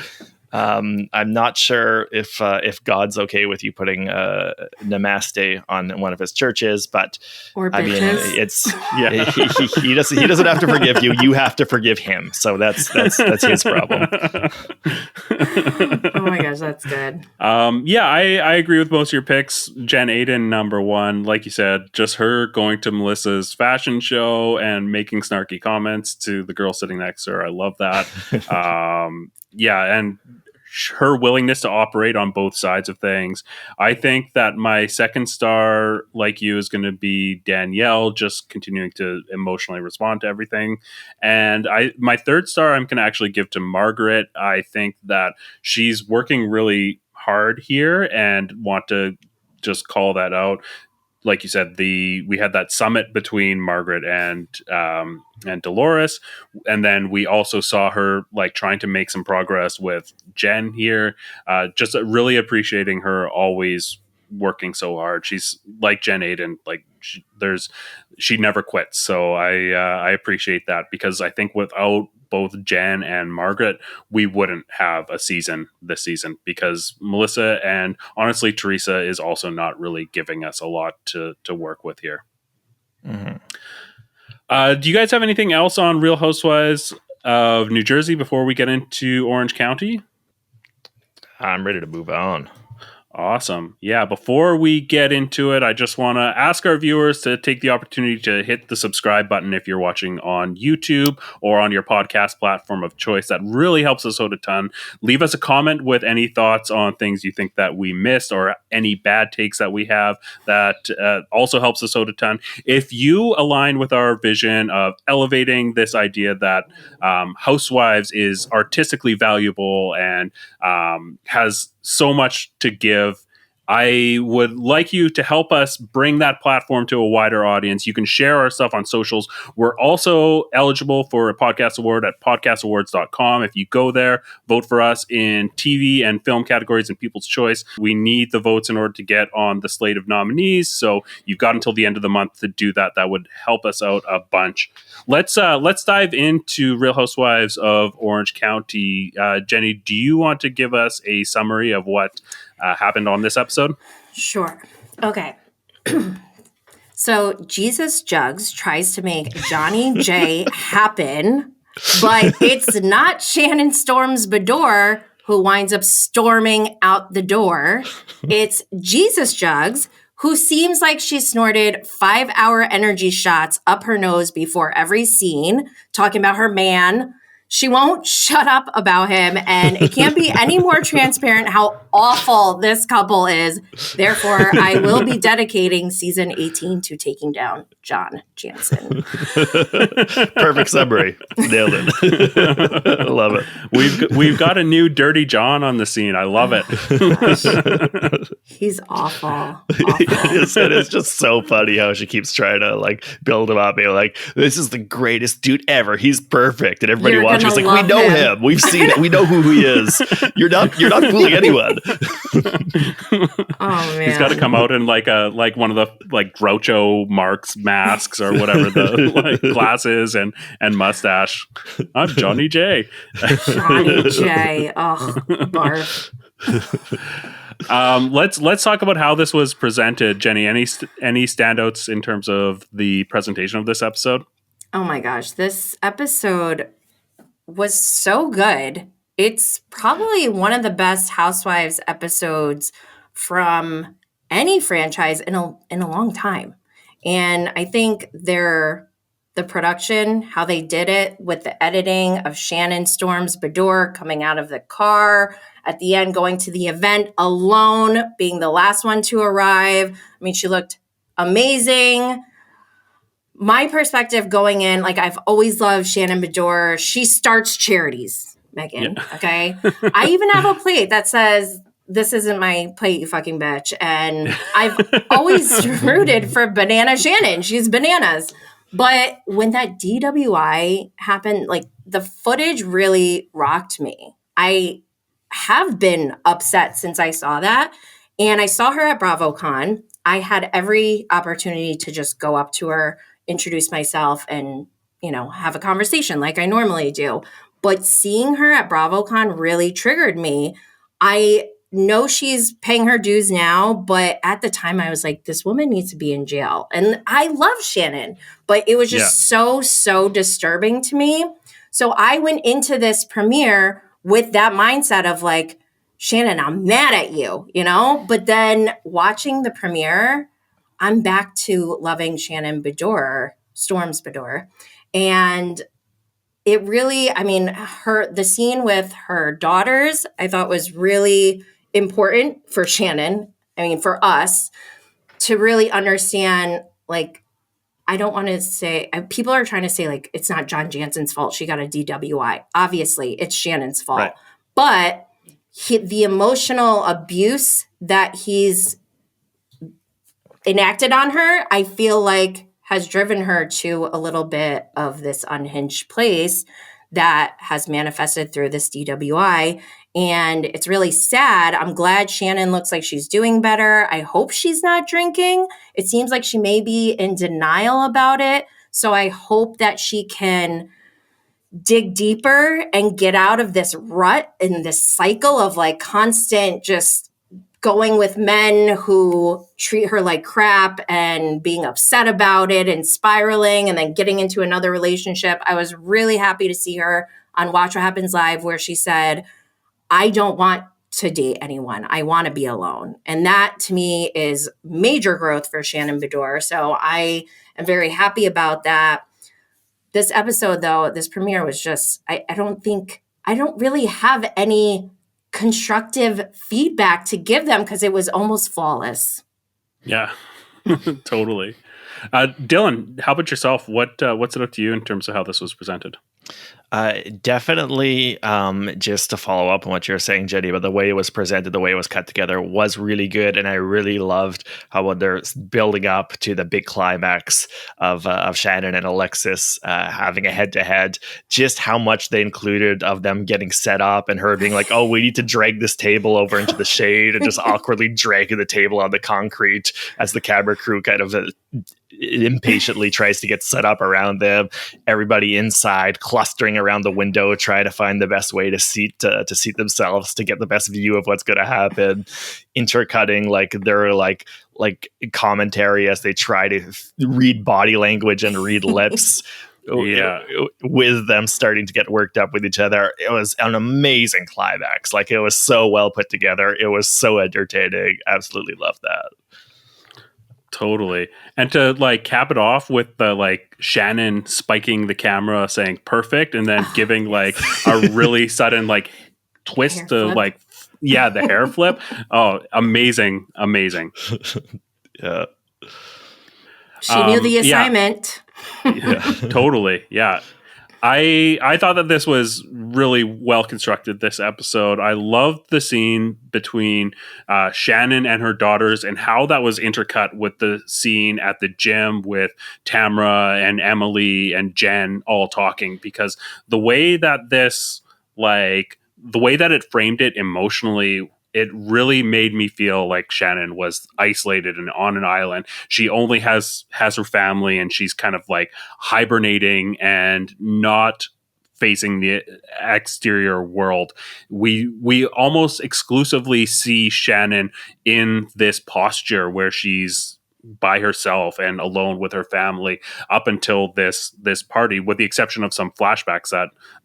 I'm not sure if God's okay with you putting Namaste on one of his churches, but I mean, it's he doesn't have to forgive you. You have to forgive him. So that's his problem. Oh my gosh, that's good. I agree with most of your picks. Jen Ayden, number one, like you said, just her going to Melissa's fashion show and making snarky comments to the girl sitting next to her. I love that. And her willingness to operate on both sides of things. I think that my second star, like you, is going to be Danielle, just continuing to emotionally respond to everything. And my third star, I'm going to actually give to Margaret. I think that she's working really hard here and want to just call that out. Like you said, we had that summit between Margaret and Dolores, and then we also saw her like trying to make some progress with Jen here. Just really appreciating her always working so hard. She's like Jen Ayden, like she never quits. So I appreciate that, because I think without both Jen and Margaret, we wouldn't have a season this season, because Melissa and honestly Teresa is also not really giving us a lot to work with here. Mm-hmm. Do you guys have anything else on Real Housewives of New Jersey before we get into Orange County? I'm ready to move on. Awesome. Yeah, before we get into it, I just want to ask our viewers to take the opportunity to hit the subscribe button if you're watching on YouTube or on your podcast platform of choice. That really helps us out a ton. Leave us a comment with any thoughts on things you think that we missed or any bad takes that we have. That also helps us out a ton. If you align with our vision of elevating this idea that Housewives is artistically valuable and has so much to give, I would like you to help us bring that platform to a wider audience. You can share our stuff on socials. We're also eligible for a podcast award at podcastawards.com. If you go there, vote for us in TV and film categories and People's Choice. We need the votes in order to get on the slate of nominees. So you've got until the end of the month to do that. That would help us out a bunch. Let's dive into Real Housewives of Orange County. Jenny, do you want to give us a summary of what happened on this episode? Sure. Okay. So Jesus Jugs tries to make Johnny J happen, but it's not Shannon Storms Bedore who winds up storming out the door. It's Jesus Jugs, who seems like she snorted 5-hour energy shots up her nose before every scene, talking about her man. She won't shut up about him, and it can't be any more transparent how awful this couple is. Therefore, I will be dedicating season 18 to taking down John Jansen. Perfect summary. Nailed it. Love it. We've got a new Dirty John on the scene. I love it. He's awful. It's just so funny how she keeps trying to like build him up, being like, "This is the greatest dude ever. He's perfect," and everybody watching is like, "We know him. We've seen it. We know who he is. You're not fooling anyone." Oh man, he's got to come out in like one of the like Groucho Marx masks or whatever the like glasses and mustache. I'm Johnny J. Johnny J. Oh, barf. Let's talk about how this was presented, Jenny. Any standouts in terms of the presentation of this episode? Oh my gosh, this episode was so good. It's probably one of the best Housewives episodes from any franchise in a long time. And I think the production, how they did it with the editing of Shannon Storms Bedore coming out of the car at the end, going to the event alone, being the last one to arrive. I mean, she looked amazing. My perspective going in, like I've always loved Shannon Bedore. She starts charities, Megan. Yeah. Okay. I even have a plate that says, "This isn't my plate, you fucking bitch." And I've always rooted for Banana Shannon. She's bananas. But when that DWI happened, like the footage really rocked me. I have been upset since I saw that. And I saw her at BravoCon. I had every opportunity to just go up to her, introduce myself, and, have a conversation like I normally do. But seeing her at BravoCon really triggered me. I know she's paying her dues now, but at the time I was like, this woman needs to be in jail. And I love Shannon, but it was just so disturbing to me. So I went into this premiere with that mindset of like, Shannon, I'm mad at you, But then watching the premiere, I'm back to loving Shannon Bedore, Storms Bedore. And it really, the scene with her daughters, I thought was really important for Shannon. For us to really understand, like, I don't want to say, people are trying to say, like, it's not John Jansen's fault. She got a DWI. Obviously, it's Shannon's fault. Right. But the emotional abuse that he's enacted on her, I feel like has driven her to a little bit of this unhinged place that has manifested through this DWI. And it's really sad. I'm glad Shannon looks like she's doing better. I hope she's not drinking. It seems like she may be in denial about it. So I hope that she can dig deeper and get out of this rut and this cycle of like constant just going with men who treat her like crap and being upset about it and spiraling and then getting into another relationship. I was really happy to see her on Watch What Happens Live where she said, I don't want to date anyone. I want to be alone. And that to me is major growth for Shannon Bedore. So I am very happy about that. This episode, though, this premiere was just, I don't really have any constructive feedback to give them because it was almost flawless. Yeah, totally. Dylan, how about yourself? What stood out to you in terms of how this was presented? Definitely, just to follow up on what you were saying, Jenny, but the way it was presented, the way it was cut together was really good. And I really loved how when they're building up to the big climax of Shannon and Alexis having a head-to-head, just how much they included of them getting set up and her being like, oh, we need to drag this table over into the shade, and just awkwardly dragging the table on the concrete as the camera crew kind of impatiently tries to get set up around them. Everybody inside clustering around the window, trying to find the best way to seat themselves to get the best view of what's going to happen. Intercutting their commentary as they try to read body language and read lips. Yeah, with them starting to get worked up with each other. It was an amazing climax. It was so well put together. It was so entertaining. Absolutely loved that. Totally. And to cap it off with the Shannon spiking the camera saying perfect and then giving a really sudden twist to the hair flip. Oh, amazing. Yeah. She knew the assignment. Yeah, totally. Yeah. I thought that this was really well constructed, this episode. I loved the scene between Shannon and her daughters and how that was intercut with the scene at the gym with Tamra and Emily and Jen all talking, because the way that it framed it emotionally, it really made me feel like Shannon was isolated and on an island. She only has her family, and she's kind of hibernating and not facing the exterior world. We almost exclusively see Shannon in this posture where she's by herself and alone with her family up until this party, with the exception of some flashbacks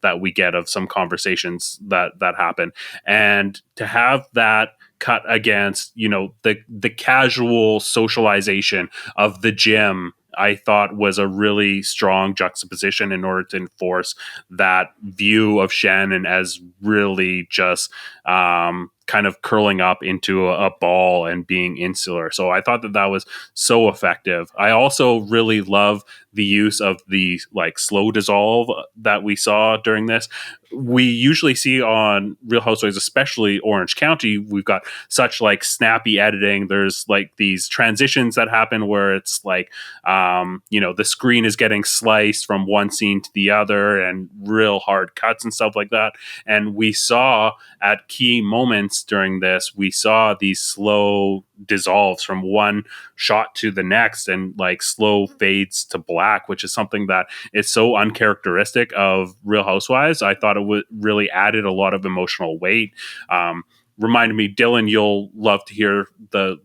that we get of some conversations that happen. And to have that cut against, the casual socialization of the gym, I thought was a really strong juxtaposition in order to enforce that view of Shannon as really just kind of curling up into a ball and being insular. So I thought that was so effective. I also really love the use of the slow dissolve that we saw during this. We usually see on Real Housewives, especially Orange County, we've got such snappy editing. There's these transitions that happen where it's the screen is getting sliced from one scene to the other and real hard cuts and stuff like that. And we saw at key moments during this, we saw these slow dissolves from one shot to the next and slow fades to black, which is something that is so uncharacteristic of Real Housewives. I thought it really added a lot of emotional weight. Reminded me, Dylan, you'll love to hear the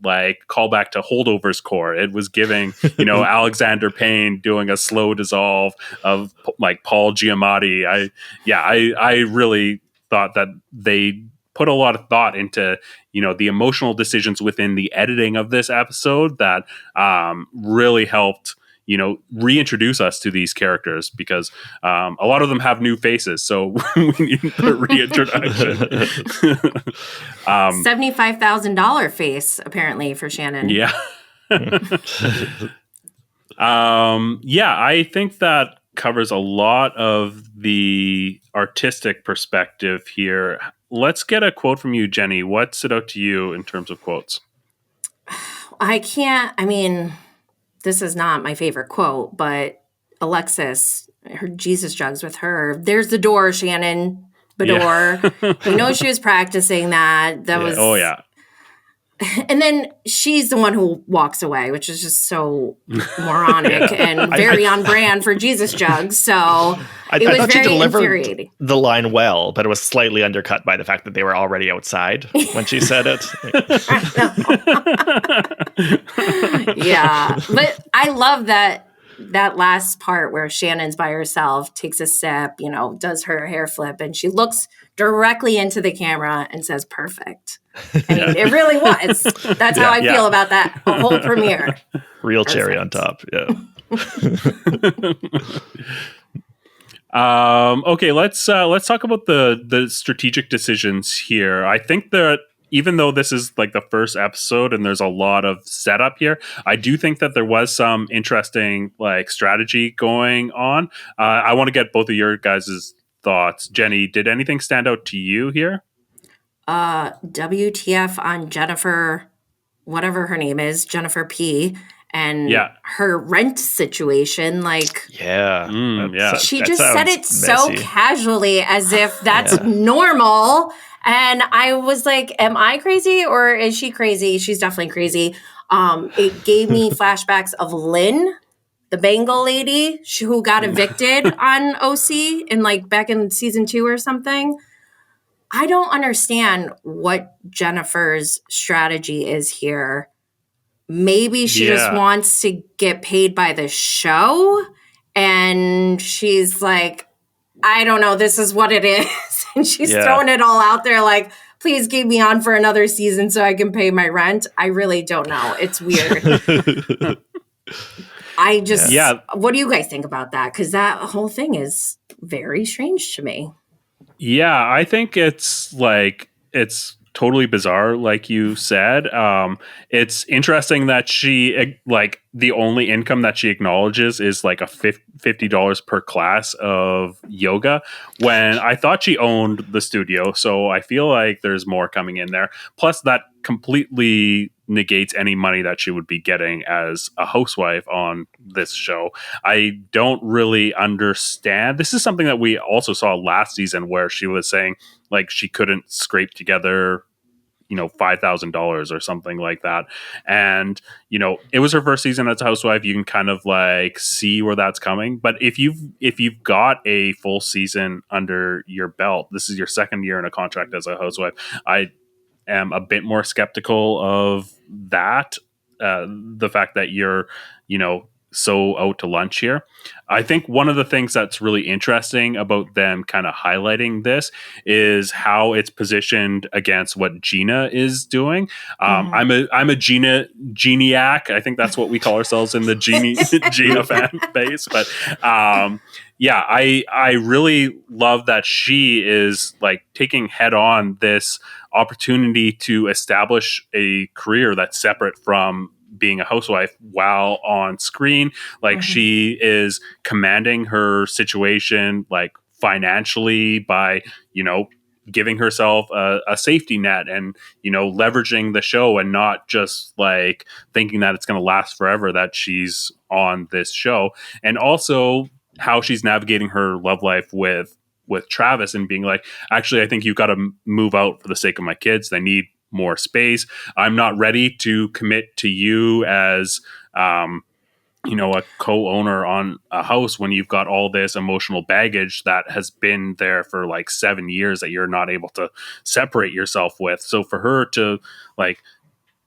callback to Holdovers Core. It was giving, Alexander Payne doing a slow dissolve of Paul Giamatti. I really thought that they put a lot of thought into, the emotional decisions within the editing of this episode that really helped, reintroduce us to these characters, because a lot of them have new faces. So we need the reintroduction. $75,000 face, apparently, for Shannon. Yeah. I think that covers a lot of the artistic perspective here. Let's get a quote from you, Jenny. What stood out to you in terms of quotes? This is not my favorite quote, but Alexis, her Jesus jugs with her. There's the door, Shannon Bedore. Yeah. We know she was practicing that. That was. Oh, yeah. And then she's the one who walks away, which is just so moronic and very on brand for Jesus jugs. So I thought she delivered the line well, but it was slightly undercut by the fact that they were already outside when she said it. Yeah, but I love that that last part where Shannon's by herself, takes a sip, does her hair flip, and she looks directly into the camera and says, perfect. I mean, it really was. That's how I feel about that whole premiere. Real cherry on top. Yeah. Okay, let's talk about the strategic decisions here. I think that even though this is like the first episode and there's a lot of setup here, I do think that there was some interesting like strategy going on. I want to get both of your guys' thoughts. Jenny, did anything stand out to you here? WTF on Jennifer, whatever her name is, Jennifer P. And her rent situation, like, she just said it so casually as if that's normal. And I was like, am I crazy or is she crazy? She's definitely crazy. It gave me flashbacks of Lynn, the Bengal lady who got evicted on OC in like back in season 2 or something. I don't understand what Jennifer's strategy is here. Maybe she just wants to get paid by the show. And she's like, I don't know, this is what it is. And she's throwing it all out there like, please keep me on for another season so I can pay my rent. I really don't know. It's weird. What do you guys think about that? Because that whole thing is very strange to me. Yeah, I think it's totally bizarre, like you said. It's interesting that she, like, the only income that she acknowledges is like a $50 per class of yoga, when I thought she owned the studio. So I feel like there's more coming in there. Plus, that completely negates any money that she would be getting as a housewife on this show. I don't really understand. This is something that we also saw last season, where she was saying like she couldn't scrape together $5,000 or something like that. And, it was her first season as a housewife. You can kind of like see where that's coming. But if you've got a full season under your belt, this is your second year in a contract as a housewife, I am a bit more skeptical of that. The fact that you're, so out to lunch here. I think one of the things that's really interesting about them kind of highlighting this is how it's positioned against what Gina is doing. I'm a Geniac. I think that's what we call ourselves in the Gina fan base. But I really love that she is like taking head on this opportunity to establish a career that's separate from being a housewife while on screen. Like she is commanding her situation like financially by, giving herself a safety net and, leveraging the show and not just like thinking that it's going to last forever that she's on this show. And also how she's navigating her love life with Travis and being like, actually, I think you've got to move out for the sake of my kids. They need more space. I'm not ready to commit to you as, a co-owner on a house when you've got all this emotional baggage that has been there for like 7 years that you're not able to separate yourself with. So for her to like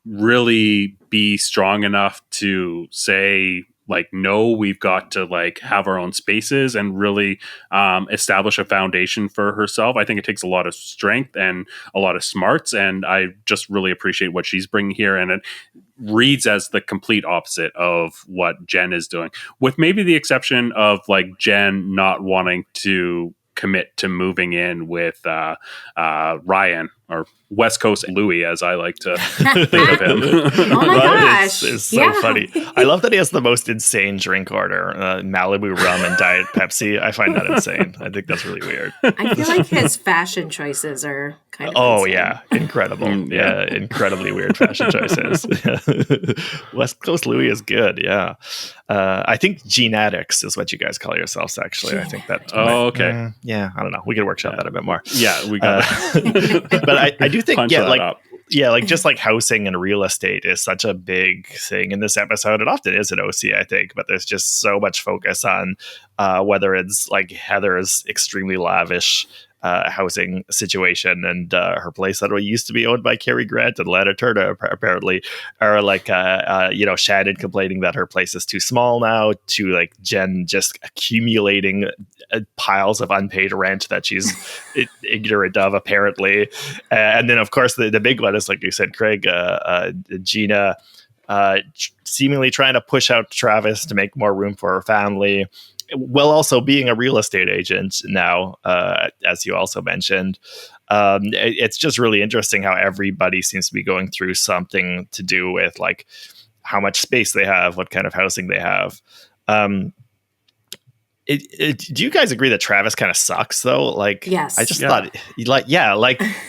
really be strong enough to say like, no, we've got to like have our own spaces and really establish a foundation for herself. I think it takes a lot of strength and a lot of smarts. And I just really appreciate what she's bringing here. And it reads as the complete opposite of what Jen is doing, with maybe the exception of like Jen not wanting to commit to moving in with Ryan, or West Coast Louis, as I like to think of him. Oh my gosh. Is so funny. I love that he has the most insane drink order, Malibu rum and Diet Pepsi. I find that insane. I think that's really weird. I feel like his fashion choices are kind of insane. Yeah. Incredible. Incredibly weird fashion choices. West Coast Louis is good. Yeah. I think genetics is what you guys call yourselves, actually. I think that. Okay. I don't know. We could workshop that a bit more. Yeah, we got But I do think, up. just like housing and real estate is such a big thing in this episode. It often is at OC, I think, but there's just so much focus on whether it's like Heather's extremely lavish housing situation, and her place that used to be owned by Cary Grant and Lana Turner apparently, or like Shannon complaining that her place is too small now, to like Jen just accumulating piles of unpaid rent that she's ignorant of apparently, and then of course the big one is, like you said, Craig, Gina seemingly trying to push out Travis to make more room for her family, while also being a real estate agent now, as you also mentioned. It's just really interesting how everybody seems to be going through something to do with like how much space they have, what kind of housing they have. Do you guys agree that Travis kind of sucks though? Like, yes. I just thought the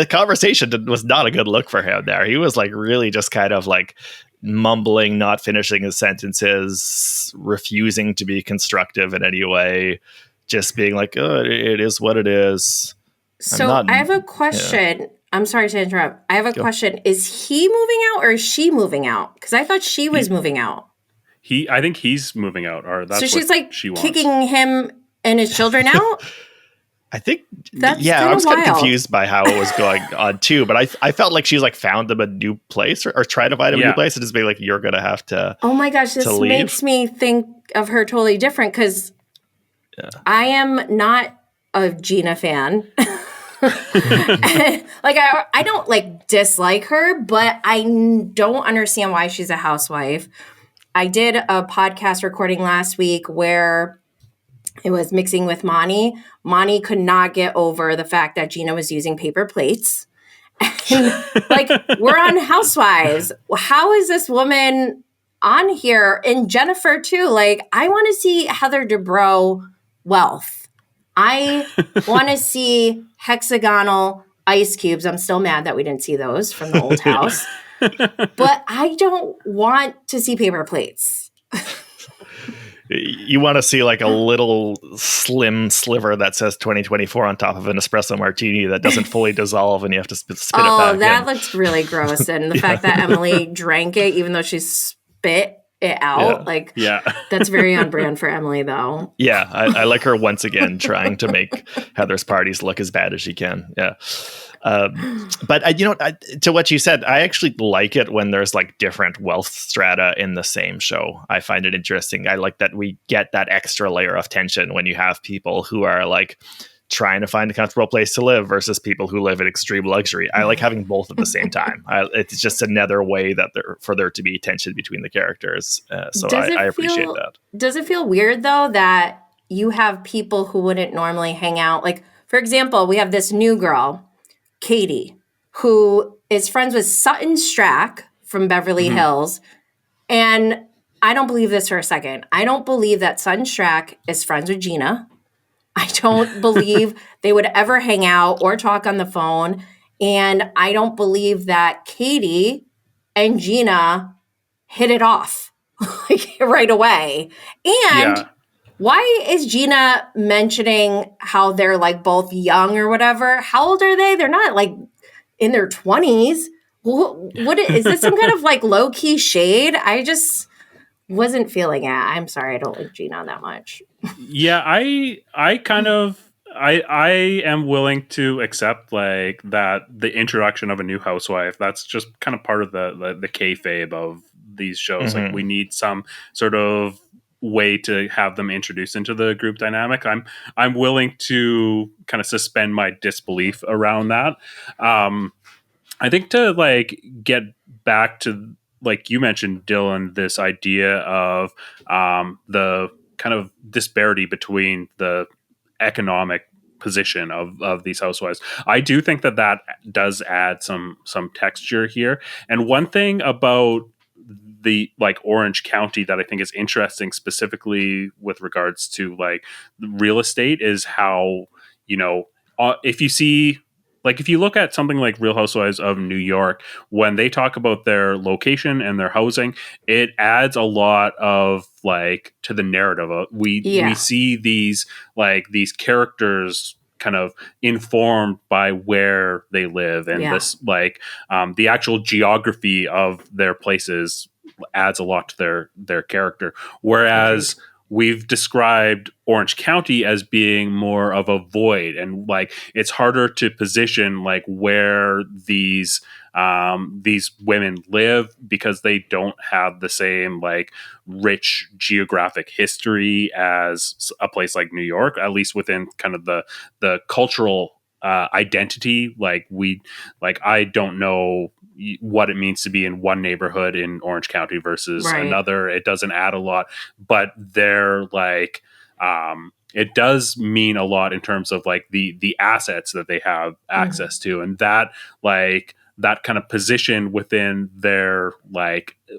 conversation was not a good look for him there. He was like really just kind of like mumbling, not finishing his sentences, refusing to be constructive in any way, just being like, oh, it is what it is. So I have a question. Yeah. I'm sorry to interrupt. I have a question. Is he moving out or is she moving out? Because I thought she was moving out. I think he's moving out, or that's so she's what like she wants. Kicking him and his children out. I think that's I was kind of confused by how it was going on too, but I felt like she's like found him a new place or tried to find him a new place and just be like, you're gonna have to. Oh my gosh, this makes me think of her totally different because I am not a Gina fan. Like I don't like dislike her, but I don't understand why she's a housewife. I did a podcast recording last week where it was mixing with Mani. Mani could not get over the fact that Gina was using paper plates. And, like, we're on Housewives. How is this woman on here? And Jennifer, too. Like, I want to see Heather Dubrow wealth. I want to see hexagonal ice cubes. I'm still mad that we didn't see those from the old house. But I don't want to see paper plates. You want to see like a little slim sliver that says 2024 on top of an espresso martini that doesn't fully dissolve and you have to spit it back. Oh, that looks really gross. And the fact that Emily drank it, even though she spit it out, that's very on brand for Emily, though. Yeah, I like her once again trying to make Heather's parties look as bad as she can. Yeah. But to what you said, I actually like it when there's like different wealth strata in the same show. I find it interesting. I like that we get that extra layer of tension when you have people who are like trying to find a comfortable place to live versus people who live in extreme luxury. I like having both at the same time. It's just another way that for there to be tension between the characters. So I appreciate that. Does it feel weird though that you have people who wouldn't normally hang out? Like, for example, we have this new girl, Katie, who is friends with Sutton Strack from Beverly Hills. And I don't believe this for a second. I don't believe that Sutton Strack is friends with Gina. I don't believe they would ever hang out or talk on the phone. And I don't believe that Katie and Gina hit it off like right away. And why is Gina mentioning how they're like both young or whatever? How old are they? They're not like in their 20s. What is this some kind of like low key shade? I just wasn't feeling it. I'm sorry. I don't like Gina that much. Yeah, I kind of I am willing to accept like that the introduction of a new housewife, that's just kind of part of the kayfabe of these shows. Like we need some sort of way to have them introduced into the group dynamic. I'm willing to kind of suspend my disbelief around that. I think to like get back to, like you mentioned, Dylan, this idea of the kind of disparity between the economic position of these housewives. I do think that does add some texture here. And one thing about the like Orange County that I think is interesting, specifically with regards to like real estate, is how, if you see, like if you look at something like Real Housewives of New York, when they talk about their location and their housing, it adds a lot of like to the narrative. We see these characters kind of informed by where they live, and this like the actual geography of their places adds a lot to their character. Whereas we've described Orange County as being more of a void, and like it's harder to position like where these women live because they don't have the same like rich geographic history as a place like New York, at least within kind of the cultural identity. I don't know what it means to be in one neighborhood in Orange County versus another. It doesn't add a lot, but they're like, it does mean a lot in terms of like the assets that they have access to, and that kind of position within their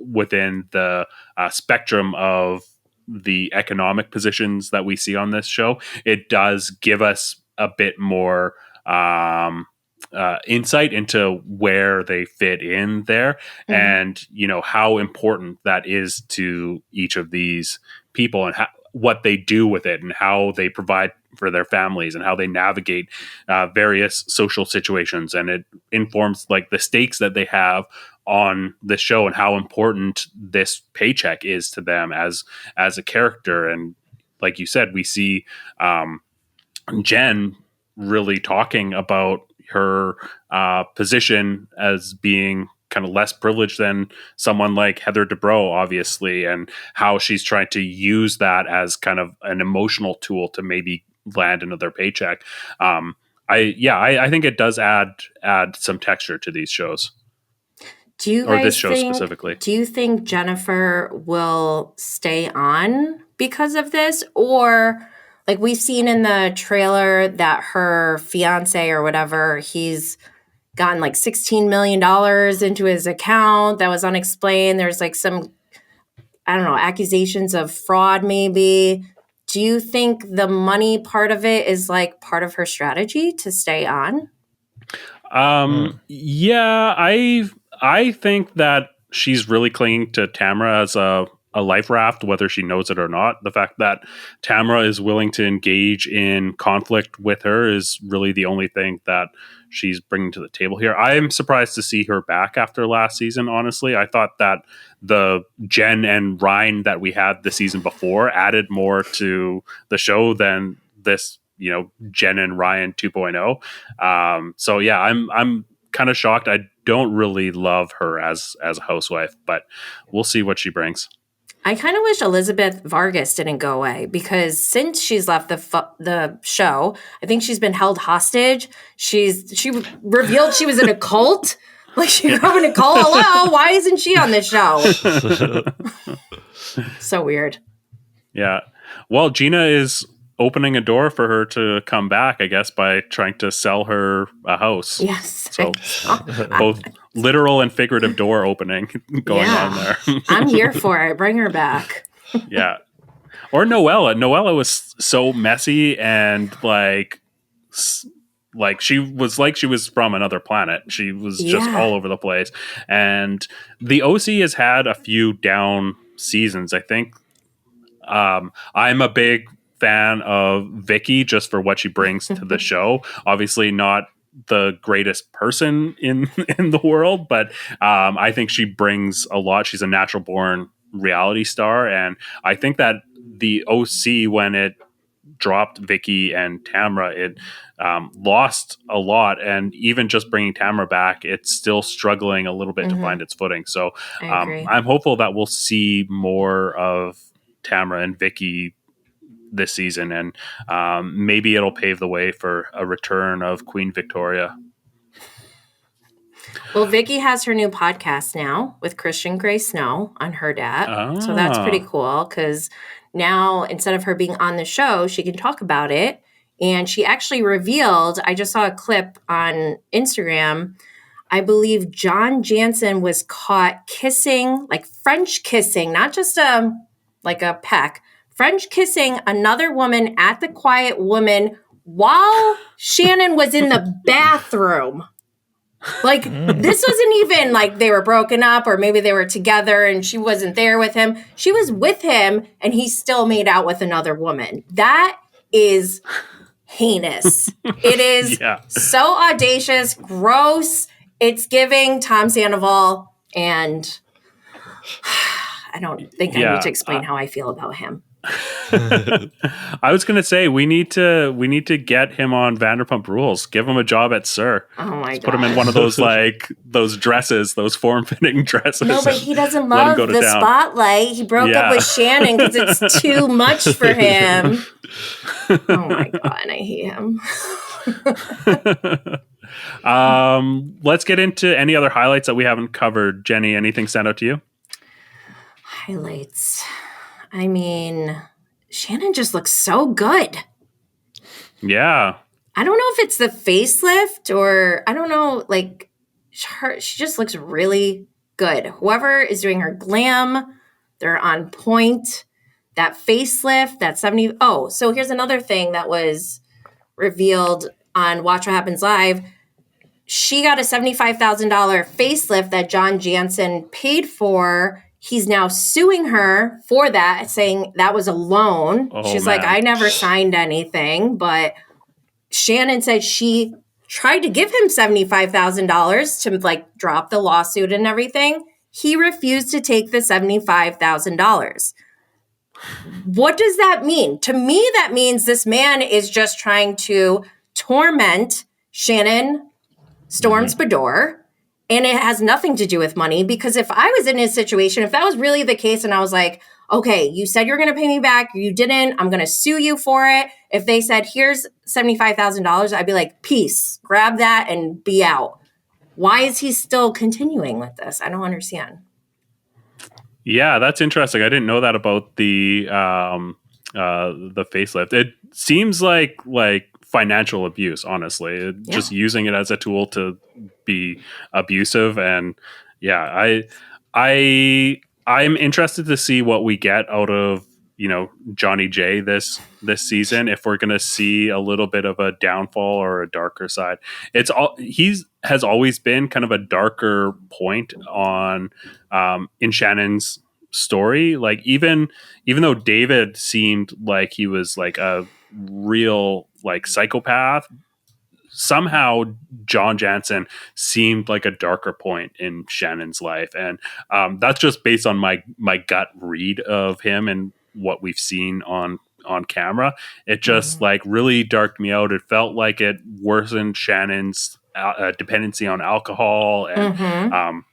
within the spectrum of the economic positions that we see on this show. It does give us a bit more insight into where they fit in there, and how important that is to each of these people, and what they do with it, and how they provide for their families, and how they navigate various social situations. And it informs like the stakes that they have on the show, and how important this paycheck is to them as a character. And like you said, we see Jen really talking about her position as being kind of less privileged than someone like Heather Dubrow, obviously, and how she's trying to use that as kind of an emotional tool to maybe land another paycheck. I think it does add some texture to these shows. Do you or this show specifically? Do you think Jennifer will stay on because of this, or like we've seen in the trailer that her fiance or whatever, he's gotten like $16 million into his account that was unexplained. There's like some, I don't know, accusations of fraud maybe. Do you think the money part of it is like part of her strategy to stay on? Yeah, I think that she's really clinging to Tamara as a life raft, whether she knows it or not. The fact that Tamara is willing to engage in conflict with her is really the only thing that she's bringing to the table here. I am surprised to see her back after last season, honestly. I thought that the Jen and Ryan that we had the season before added more to the show than this, Jen and Ryan 2.0. So yeah, I'm kind of shocked. I don't really love her as a housewife, but we'll see what she brings. I kind of wish Elizabeth Vargas didn't go away, because since she's left the show, I think she's been held hostage. She revealed she was in a cult. Like, she grew up in a cult. Hello, why isn't she on this show? So weird. Yeah. Well, Gina is opening a door for her to come back, I guess, by trying to sell her a house. Yes. So both literal and figurative door opening going on there. I'm here for it. Bring her back. Yeah. Or Noella. Noella was so messy and like she was from another planet. She was just all over the place. And the OC has had a few down seasons, I think. I'm a big fan of Vicky just for what she brings to the show. Obviously not the greatest person in the world, but I think she brings a lot. She's a natural born reality star, and I think that the OC, when it dropped Vicky and Tamara, it lost a lot, and even just bringing Tamara back, it's still struggling a little bit to find its footing. So I'm hopeful that we'll see more of Tamara and Vicky this season, and maybe it'll pave the way for a return of Queen Victoria. Well, Vicky has her new podcast now with Christian Grey Snow on her dad. So that's pretty cool, because now instead of her being on the show, she can talk about it. And she actually revealed, I just saw a clip on Instagram, I believe John Jansen was caught kissing, like French kissing, not just like a peck, French kissing another woman at the Quiet Woman while Shannon was in the bathroom. Like, this wasn't even like they were broken up or maybe they were together and she wasn't there with him. She was with him and he still made out with another woman. That is heinous. It is so audacious, gross. It's giving Tom Sandoval, and I don't think I need to explain how I feel about him. I was gonna say we need to get him on Vanderpump Rules. Give him a job at Sir. Oh my god! Put him in one of those those dresses, those form-fitting dresses. No, but he doesn't love the town. Spotlight. He broke up with Shannon because it's too much for him. Oh my god, I hate him. Let's get into any other highlights that we haven't covered. Jenny, anything stand out to you? Highlights. I mean, Shannon just looks so good. Yeah. I don't know if it's the facelift or I don't know, like she just looks really good. Whoever is doing her glam, they're on point. That facelift, that 70. Oh, so here's another thing that was revealed on Watch What Happens Live. She got a $75,000 facelift that John Jansen paid for. He's now suing her for that, saying that was a loan. She's like, I never signed anything. But Shannon said she tried to give him $75,000 to like drop the lawsuit and everything. He refused to take the $75,000. What does that mean? To me, that means this man is just trying to torment Shannon Storms Bedore. And it has nothing to do with money, because if I was in his situation, if that was really the case and I was like, okay, you said you're going to pay me back, you didn't, I'm going to sue you for it. If they said, here's $75,000, I'd be like, peace, grab that and be out. Why is he still continuing with this? I don't understand. Yeah, that's interesting. I didn't know that about the facelift. It seems like financial abuse, honestly. Just using it as a tool to be abusive. And yeah, I'm interested to see what we get out of, Johnny J this season, if we're going to see a little bit of a downfall or a darker side. Has always been kind of a darker point on in Shannon's story. Like even though David seemed like he was like a real like psychopath, somehow John Jansen seemed like a darker point in Shannon's life. And that's just based on my gut read of him and what we've seen on camera. It just like really darked me out. It felt like it worsened Shannon's dependency on alcohol. And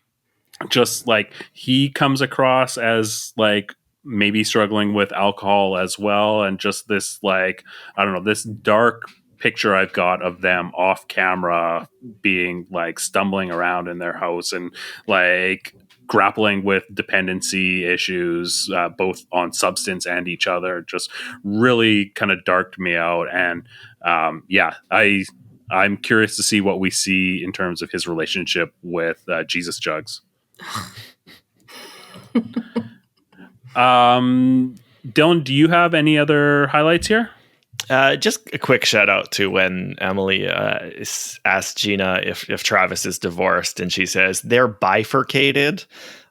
just like he comes across as like maybe struggling with alcohol as well. And just this like, I don't know, this dark picture I've got of them off camera being like stumbling around in their house and like grappling with dependency issues, both on substance and each other, just really kind of darked me out. And I'm curious to see what we see in terms of his relationship with Jesus Jugs. Dylan, do you have any other highlights here? Just a quick shout out to when Emily asked Gina if Travis is divorced, and she says they're bifurcated.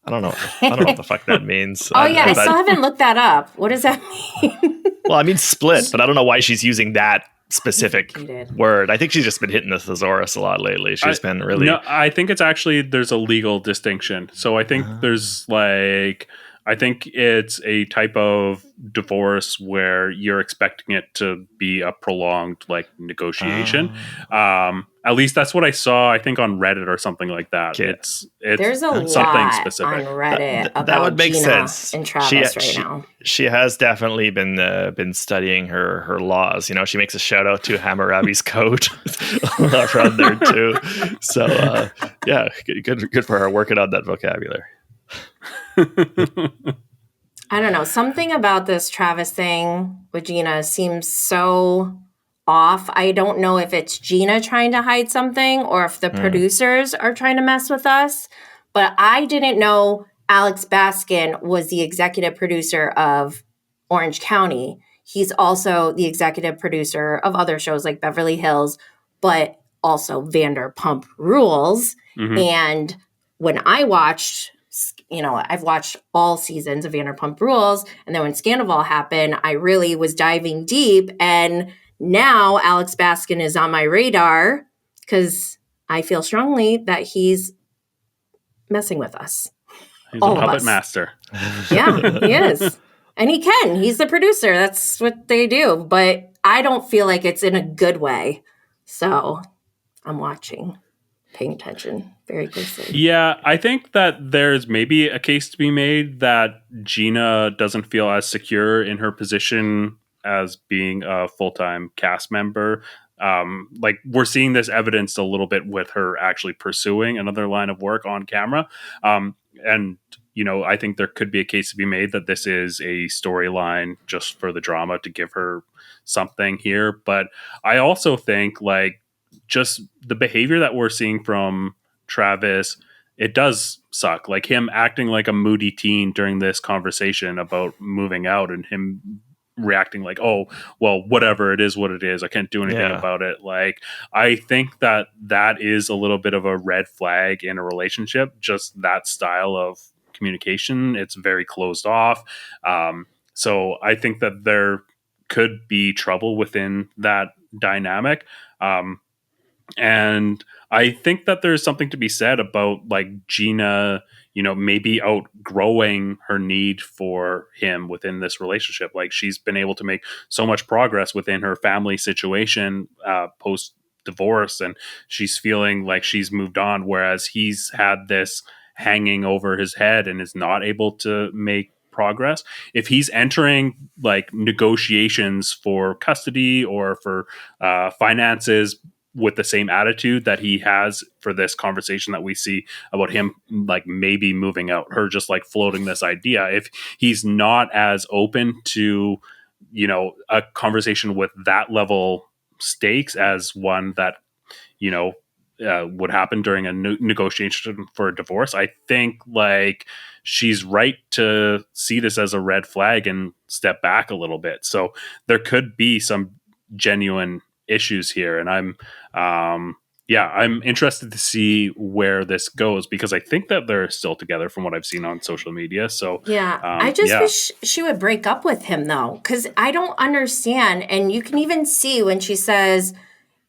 I don't know what the fuck that means. I still haven't looked that up. What does that mean? Well, I mean split, but I don't know why she's using that specific word. I think she's just been hitting the thesaurus a lot lately. She's been really... No, I think it's actually, there's a legal distinction. So I think there's like... I think it's a type of divorce where you're expecting it to be a prolonged like negotiation. At least that's what I saw, I think, on Reddit or something like that. Okay. It's There's a something lot specific on Reddit about that would make Gina sense. And Travis right now. She has definitely been studying her laws. She makes a shout out to Hammurabi's code around there too. So good for her working on that vocabulary. I don't know. Something about this Travis thing with Gina seems so off. I don't know if it's Gina trying to hide something or if the producers are trying to mess with us. But I didn't know Alex Baskin was the executive producer of Orange County. He's also the executive producer of other shows like Beverly Hills, but also Vanderpump Rules. And when I watched... I've watched all seasons of Vanderpump Rules. And then when Scandival happened, I really was diving deep. And now Alex Baskin is on my radar because I feel strongly that he's messing with us. He's a puppet master. Yeah, he is. And he can. He's the producer. That's what they do. But I don't feel like it's in a good way. So I'm watching, paying attention very closely. Yeah, I think that there's maybe a case to be made that Gina doesn't feel as secure in her position as being a full-time cast member. Like we're seeing this evidenced a little bit with her actually pursuing another line of work on camera. And I think there could be a case to be made that this is a storyline just for the drama to give her something here. But I also think like just the behavior that we're seeing from Travis, it does suck. Like him acting like a moody teen during this conversation about moving out and him reacting like, oh, well, whatever, it is what it is. I can't do anything about it. Like, I think that is a little bit of a red flag in a relationship, just that style of communication. It's very closed off. So I think that there could be trouble within that dynamic. And I think that there's something to be said about like Gina, maybe outgrowing her need for him within this relationship. Like she's been able to make so much progress within her family situation post divorce, and she's feeling like she's moved on, whereas he's had this hanging over his head and is not able to make progress. If he's entering like negotiations for custody or for finances with the same attitude that he has for this conversation that we see about him like maybe moving out, her just like floating this idea, if he's not as open to a conversation with that level stakes as one that would happen during a negotiation for a divorce, I think like she's right to see this as a red flag and step back a little bit. So there could be some genuine issues here, and I'm interested to see where this goes, because I think that they're still together from what I've seen on social media. So I just wish she would break up with him though, because I don't understand. And you can even see when she says,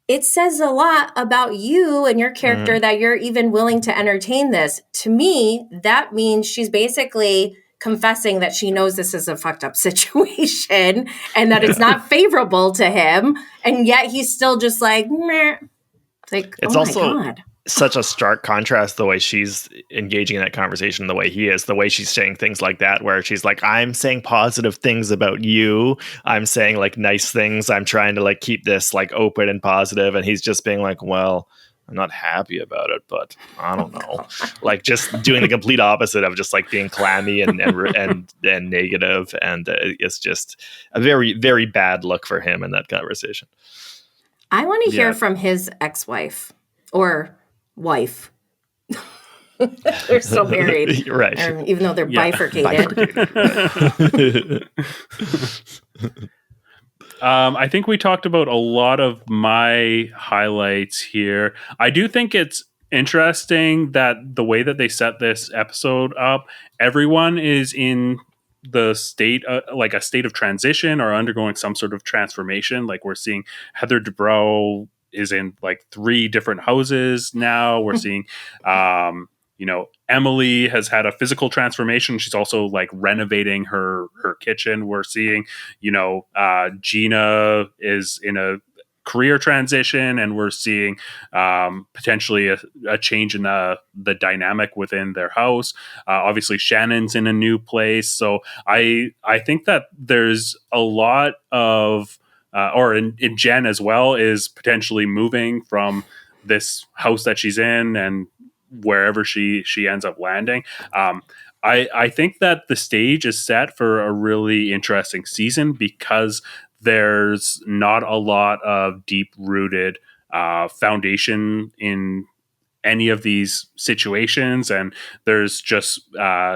it says a lot about you and your character that you're even willing to entertain this. To me, that means she's basically confessing that she knows this is a fucked up situation and that it's not favorable to him. And yet he's still just like, meh. Like, it's also such a stark contrast the way she's engaging in that conversation, the way he is, the way she's saying things like that, where she's like, I'm saying positive things about you. I'm saying like nice things. I'm trying to like keep this like open and positive. And he's just being like, well, I'm not happy about it, but I don't know. Like just doing the complete opposite of just like being clammy and negative. And it's just a very, very bad look for him in that conversation. I want to hear from his ex-wife or wife. They're still married. Right. Even though they're bifurcated. I think we talked about a lot of my highlights here. I do think it's interesting that the way that they set this episode up, everyone is in the state, like a state of transition or undergoing some sort of transformation. Like we're seeing Heather Dubrow is in like 3 different houses now. We're seeing, Emily has had a physical transformation. She's also like renovating her kitchen. We're seeing, Gina is in a career transition, and we're seeing potentially a change in the dynamic within their house. Obviously Shannon's in a new place. So I think that there's a lot of in Jen as well is potentially moving from this house that she's in and wherever she ends up landing. I think that the stage is set for a really interesting season because there's not a lot of deep-rooted foundation in any of these situations, and there's just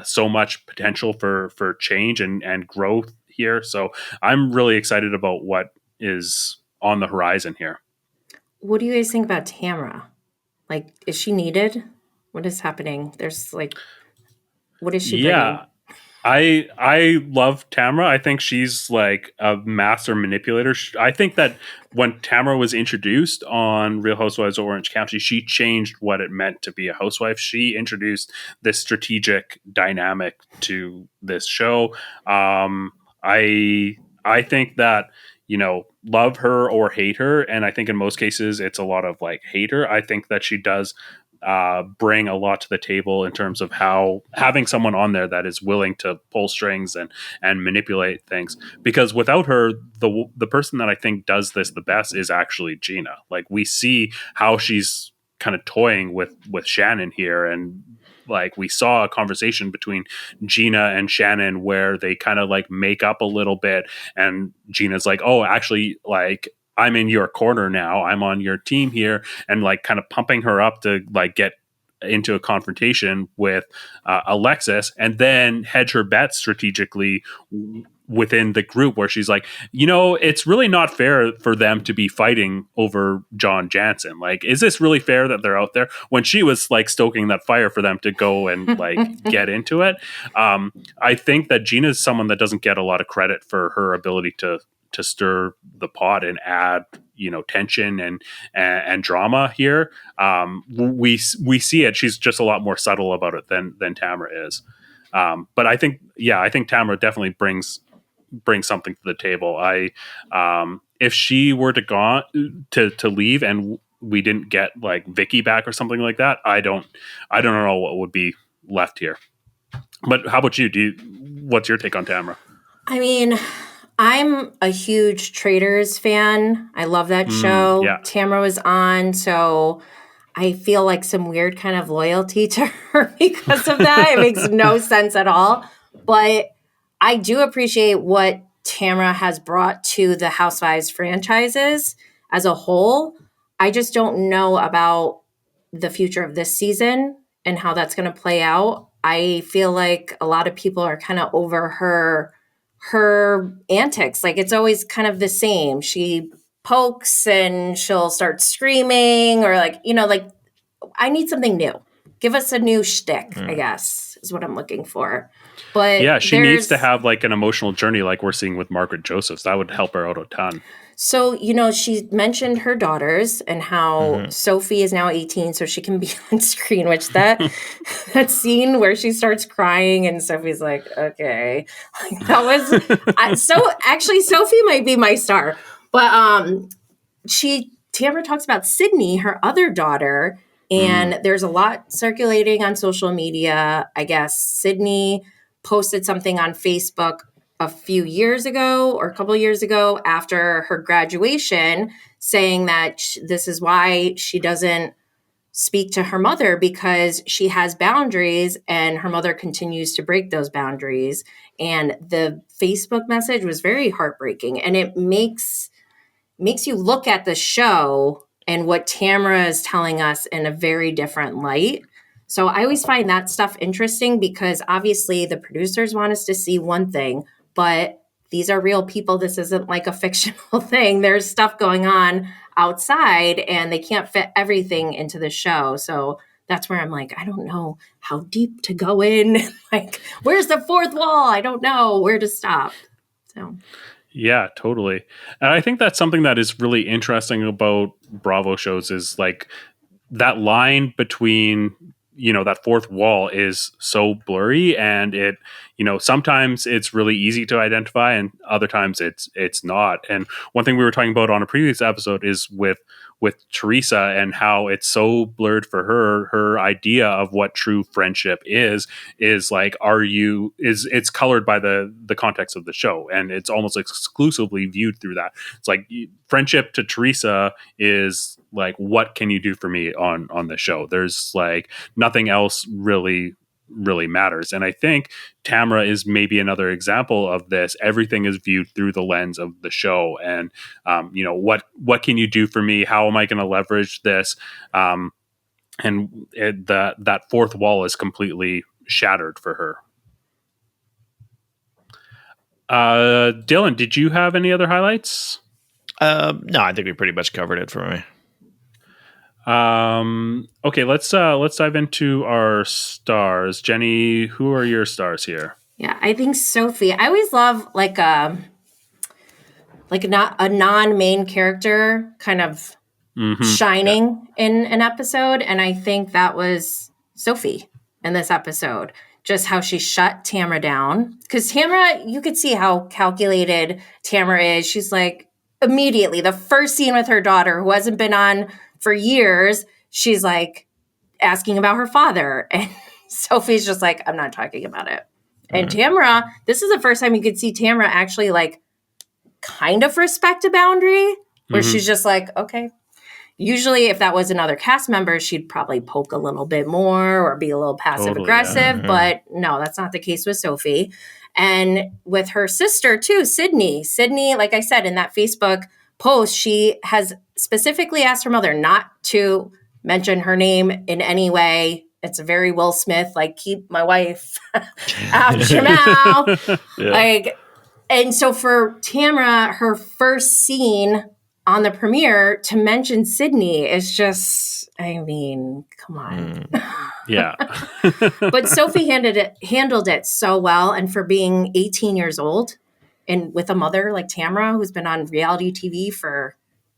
so much potential for change and growth here. So I'm really excited about what is on the horizon here. What do you guys think about Tamara? Like, is she needed? What is happening? There's like, what is she bringing? I love Tamara. I think she's like a master manipulator. I think that when Tamara was introduced on Real Housewives of Orange County, she changed what it meant to be a housewife. She introduced this strategic dynamic to this show. I think that, love her or hate her, and I think in most cases it's a lot of like hate her. I think that she does bring a lot to the table in terms of how having someone on there that is willing to pull strings and manipulate things. Because without her, the person that I think does this the best is actually Gina. Like, we see how she's kind of toying with Shannon here, and like we saw a conversation between Gina and Shannon where they kind of like make up a little bit, and Gina's like, oh, actually, like, I'm in your corner now, I'm on your team here, and like kind of pumping her up to like get into a confrontation with Alexis, and then hedge her bets strategically within the group, where she's like, it's really not fair for them to be fighting over John Jansen. Like, is this really fair that they're out there, when she was like stoking that fire for them to go and like get into it? I think that Gina is someone that doesn't get a lot of credit for her ability to stir the pot and add, tension and drama here. We see it. She's just a lot more subtle about it than Tamara is. But I think Tamara definitely brings something to the table. If she were to leave and we didn't get like Vicky back or something like that, I don't know what would be left here. But how about you? What's your take on Tamara? I mean, I'm a huge Traitors fan. I love that show. Yeah. Tamara was on, so I feel like some weird kind of loyalty to her because of that. It makes no sense at all. But I do appreciate what Tamara has brought to the Housewives franchises as a whole. I just don't know about the future of this season and how that's going to play out. I feel like a lot of people are kind of over her antics. Like, it's always kind of the same. She pokes and she'll start screaming, or like, like, I need something new. Give us a new shtick, I guess, is what I'm looking for. But yeah, she needs to have like an emotional journey like we're seeing with Margaret Josephs. That would help her out a ton. So, she mentioned her daughters and how Sophie is now 18, so she can be on screen, which that scene where she starts crying and Sophie's like, okay. Like, that was, actually, Sophie might be my star. But Tamara talks about Sydney, her other daughter, and there's a lot circulating on social media. I guess Sydney posted something on Facebook a few years ago or a couple of years ago after her graduation, saying that this is why she doesn't speak to her mother, because she has boundaries and her mother continues to break those boundaries. And the Facebook message was very heartbreaking, and it makes you look at the show and what Tamara is telling us in a very different light. So I always find that stuff interesting, because obviously the producers want us to see one thing, but these are real people. This isn't like a fictional thing. There's stuff going on outside, and they can't fit everything into the show. So that's where I'm like, I don't know how deep to go in. Like, where's the fourth wall? I don't know where to stop. So. Yeah, totally. And I think that's something that is really interesting about Bravo shows, is like that line between, that fourth wall is so blurry, and it, sometimes it's really easy to identify and other times it's not. And one thing we were talking about on a previous episode is with Teresa, and how it's so blurred for her idea of what true friendship is like, it's colored by the context of the show, and it's almost exclusively viewed through that. It's like, friendship to Teresa is like, what can you do for me on the show? There's like nothing else really matters. And I think Tamara is maybe another example of this. Everything is viewed through the lens of the show, and what can you do for me? How am I going to leverage this? And that fourth wall is completely shattered for her. Dylan, did you have any other highlights? No, I think we pretty much covered it for me. Okay, let's dive into our stars. Jenny, who are your stars here? Yeah, I think Sophie. I always love like a non-main character kind of shining in an episode, and I think that was Sophie in this episode. just how she shut Tamara down. Because Tamara, you could see how calculated Tamara is. She's like, immediately, the first scene with her daughter, who hasn't been on for years, she's like asking about her father. And Sophie's just like, I'm not talking about it. And Tamara, this is the first time you could see Tamara actually like kind of respect a boundary where she's just like, okay. Usually if that was another cast member, she'd probably poke a little bit more or be a little passive aggressive. But no, that's not the case with Sophie. And with her sister too, Sydney, like I said, in that Facebook post, she has specifically asked her mother not to mention her name in any way. It's a very Will Smith, like, keep my wife out your mouth. Like, and so for Tamara, her first scene on the premiere to mention Sydney is just, I mean, come on. Yeah. But Sophie handled it so well. And for being 18 years old and with a mother like Tamara, who's been on reality TV for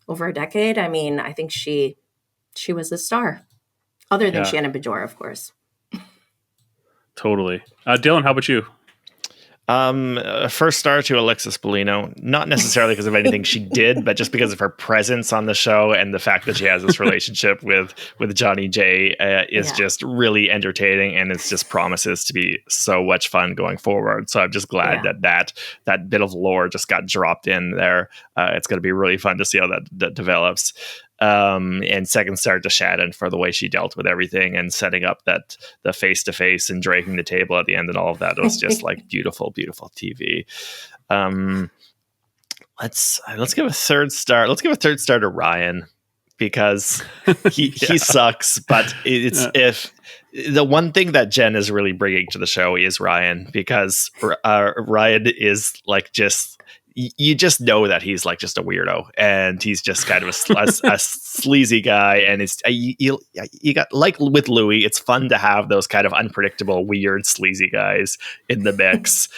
over a decade, I mean, I think she was a star. Other than Shannon Bedore, of course. Totally. Dylan, how about you? First star to Alexis Bellino, not necessarily because of anything she did, but just because of her presence on the show and the fact that she has this relationship with Johnny J is just really entertaining, and it's just promises to be so much fun going forward. So I'm just glad that bit of lore just got dropped in there. It's going to be really fun to see how that develops. And second star to Shannon for the way she dealt with everything and setting up the face-to-face and dragging the table at the end and all of that. It was just like beautiful, beautiful TV. Let's give a third star. Let's give a third star to Ryan, because he sucks, but it's if the one thing that Jen is really bringing to the show is Ryan, because Ryan is like you just know that he's like just a weirdo, and he's just kind of a sleazy guy. And it's you got, like with Louis, it's fun to have those kind of unpredictable, weird, sleazy guys in the mix.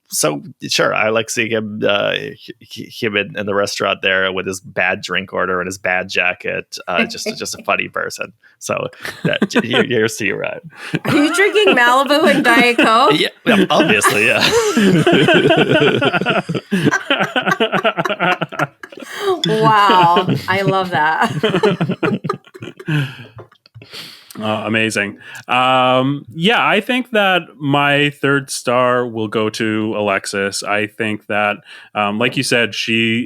So sure, I like seeing him in the restaurant there with his bad drink order and his bad jacket. Just a funny person. So here's to you, Ryan. Are you drinking Malibu and Diet Coke? Yeah, obviously, yeah. Wow, I love that. Amazing. I think that my third star will go to Alexis. I think that, like you said,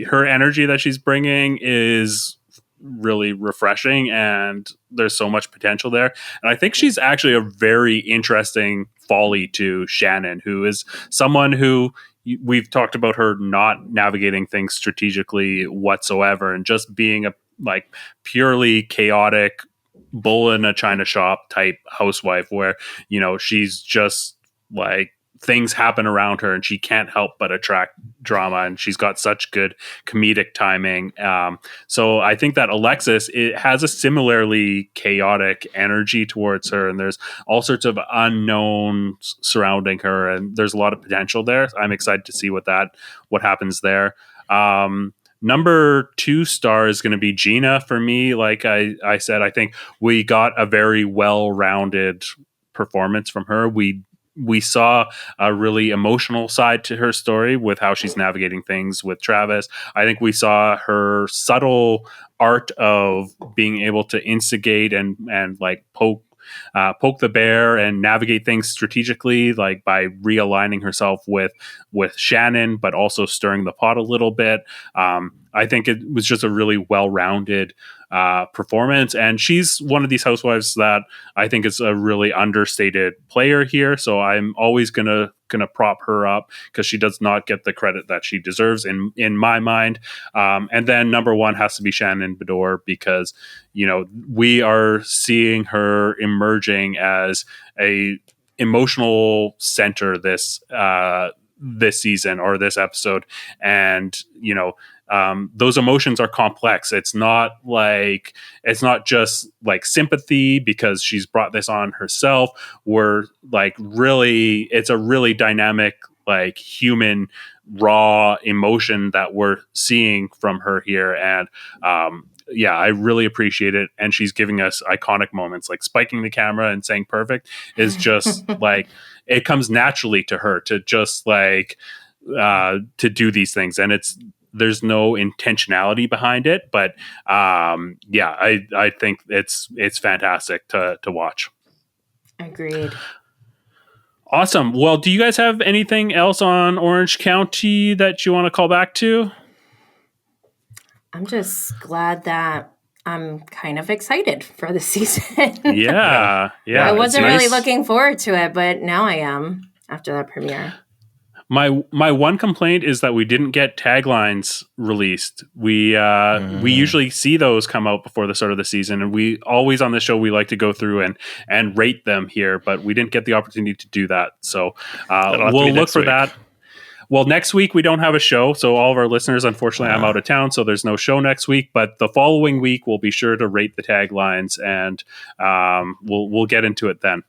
her energy that she's bringing is really refreshing, and there's so much potential there. And I think she's actually a very interesting folly to Shannon, who is someone who we've talked about her not navigating things strategically whatsoever, and just being a like purely chaotic bull in a china shop type housewife, where she's just like, things happen around her and she can't help but attract drama, and she's got such good comedic timing. So I think that Alexis, it has a similarly chaotic energy towards her, and there's all sorts of unknowns surrounding her, and there's a lot of potential there. I'm excited to see what happens there. Number 2 star is going to be Gina for me. Like I said, I think we got a very well-rounded performance from her. We saw a really emotional side to her story with how she's navigating things with Travis. I think we saw her subtle art of being able to instigate and like poke the bear and navigate things strategically, like by realigning herself with Shannon, but also stirring the pot a little bit. I think it was just a really well-rounded performance, and she's one of these housewives that I think is a really understated player here. So I'm always gonna prop her up, because she does not get the credit that she deserves in my mind. And then number 1 has to be Shannon Bedore, because we are seeing her emerging as a emotional center this season or this episode, and those emotions are complex. It's not just like sympathy because she's brought this on herself. We're like it's a really dynamic, like human, raw emotion that we're seeing from her here. And yeah, I really appreciate it. And she's giving us iconic moments, like spiking the camera and saying perfect is just like, it comes naturally to her to just like, to do these things. And there's no intentionality behind it, but yeah, I think it's fantastic to watch. Agreed. Awesome. Well, do you guys have anything else on Orange County that you want to call back to? I'm just glad that I'm kind of excited for the season. Yeah. I wasn't nice. really looking forward to it, but now I am after that premiere. My one complaint is that we didn't get taglines released. We usually see those come out before the start of the season, and we always on the show we like to go through and rate them here, but we didn't get the opportunity to do that. So we'll look for that. Well, next week we don't have a show, so all of our listeners, unfortunately, I'm out of town, so there's no show next week. But the following week we'll be sure to rate the taglines, and we'll get into it then.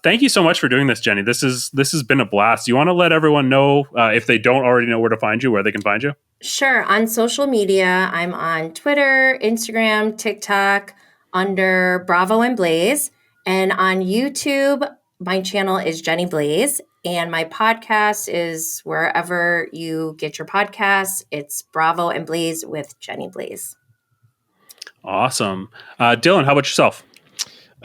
Thank you so much for doing this, Jenny. This has been a blast. You want to let everyone know, if they don't already know where to find you, where they can find you? Sure. On social media, I'm on Twitter, Instagram, TikTok under Bravo and Blaze. And on YouTube, my channel is Jenny Blaze. And my podcast is wherever you get your podcasts. It's Bravo and Blaze with Jenny Blaze. Awesome. Dylan, how about yourself?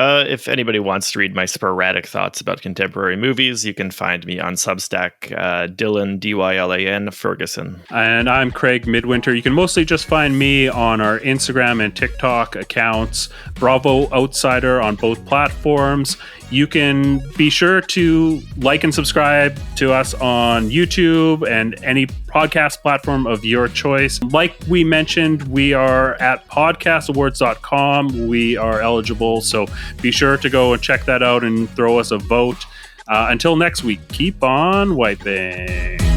If anybody wants to read my sporadic thoughts about contemporary movies, you can find me on Substack, Dylan, Dylan Ferguson. And I'm Craig Midwinter. You can mostly just find me on our Instagram and TikTok accounts, Bravo Outsider on both platforms. You can be sure to like and subscribe to us on YouTube and any podcast platform of your choice. Like we mentioned, we are at podcastawards.com. We are eligible, so be sure to go and check that out and throw us a vote. Until next week, keep on wiping.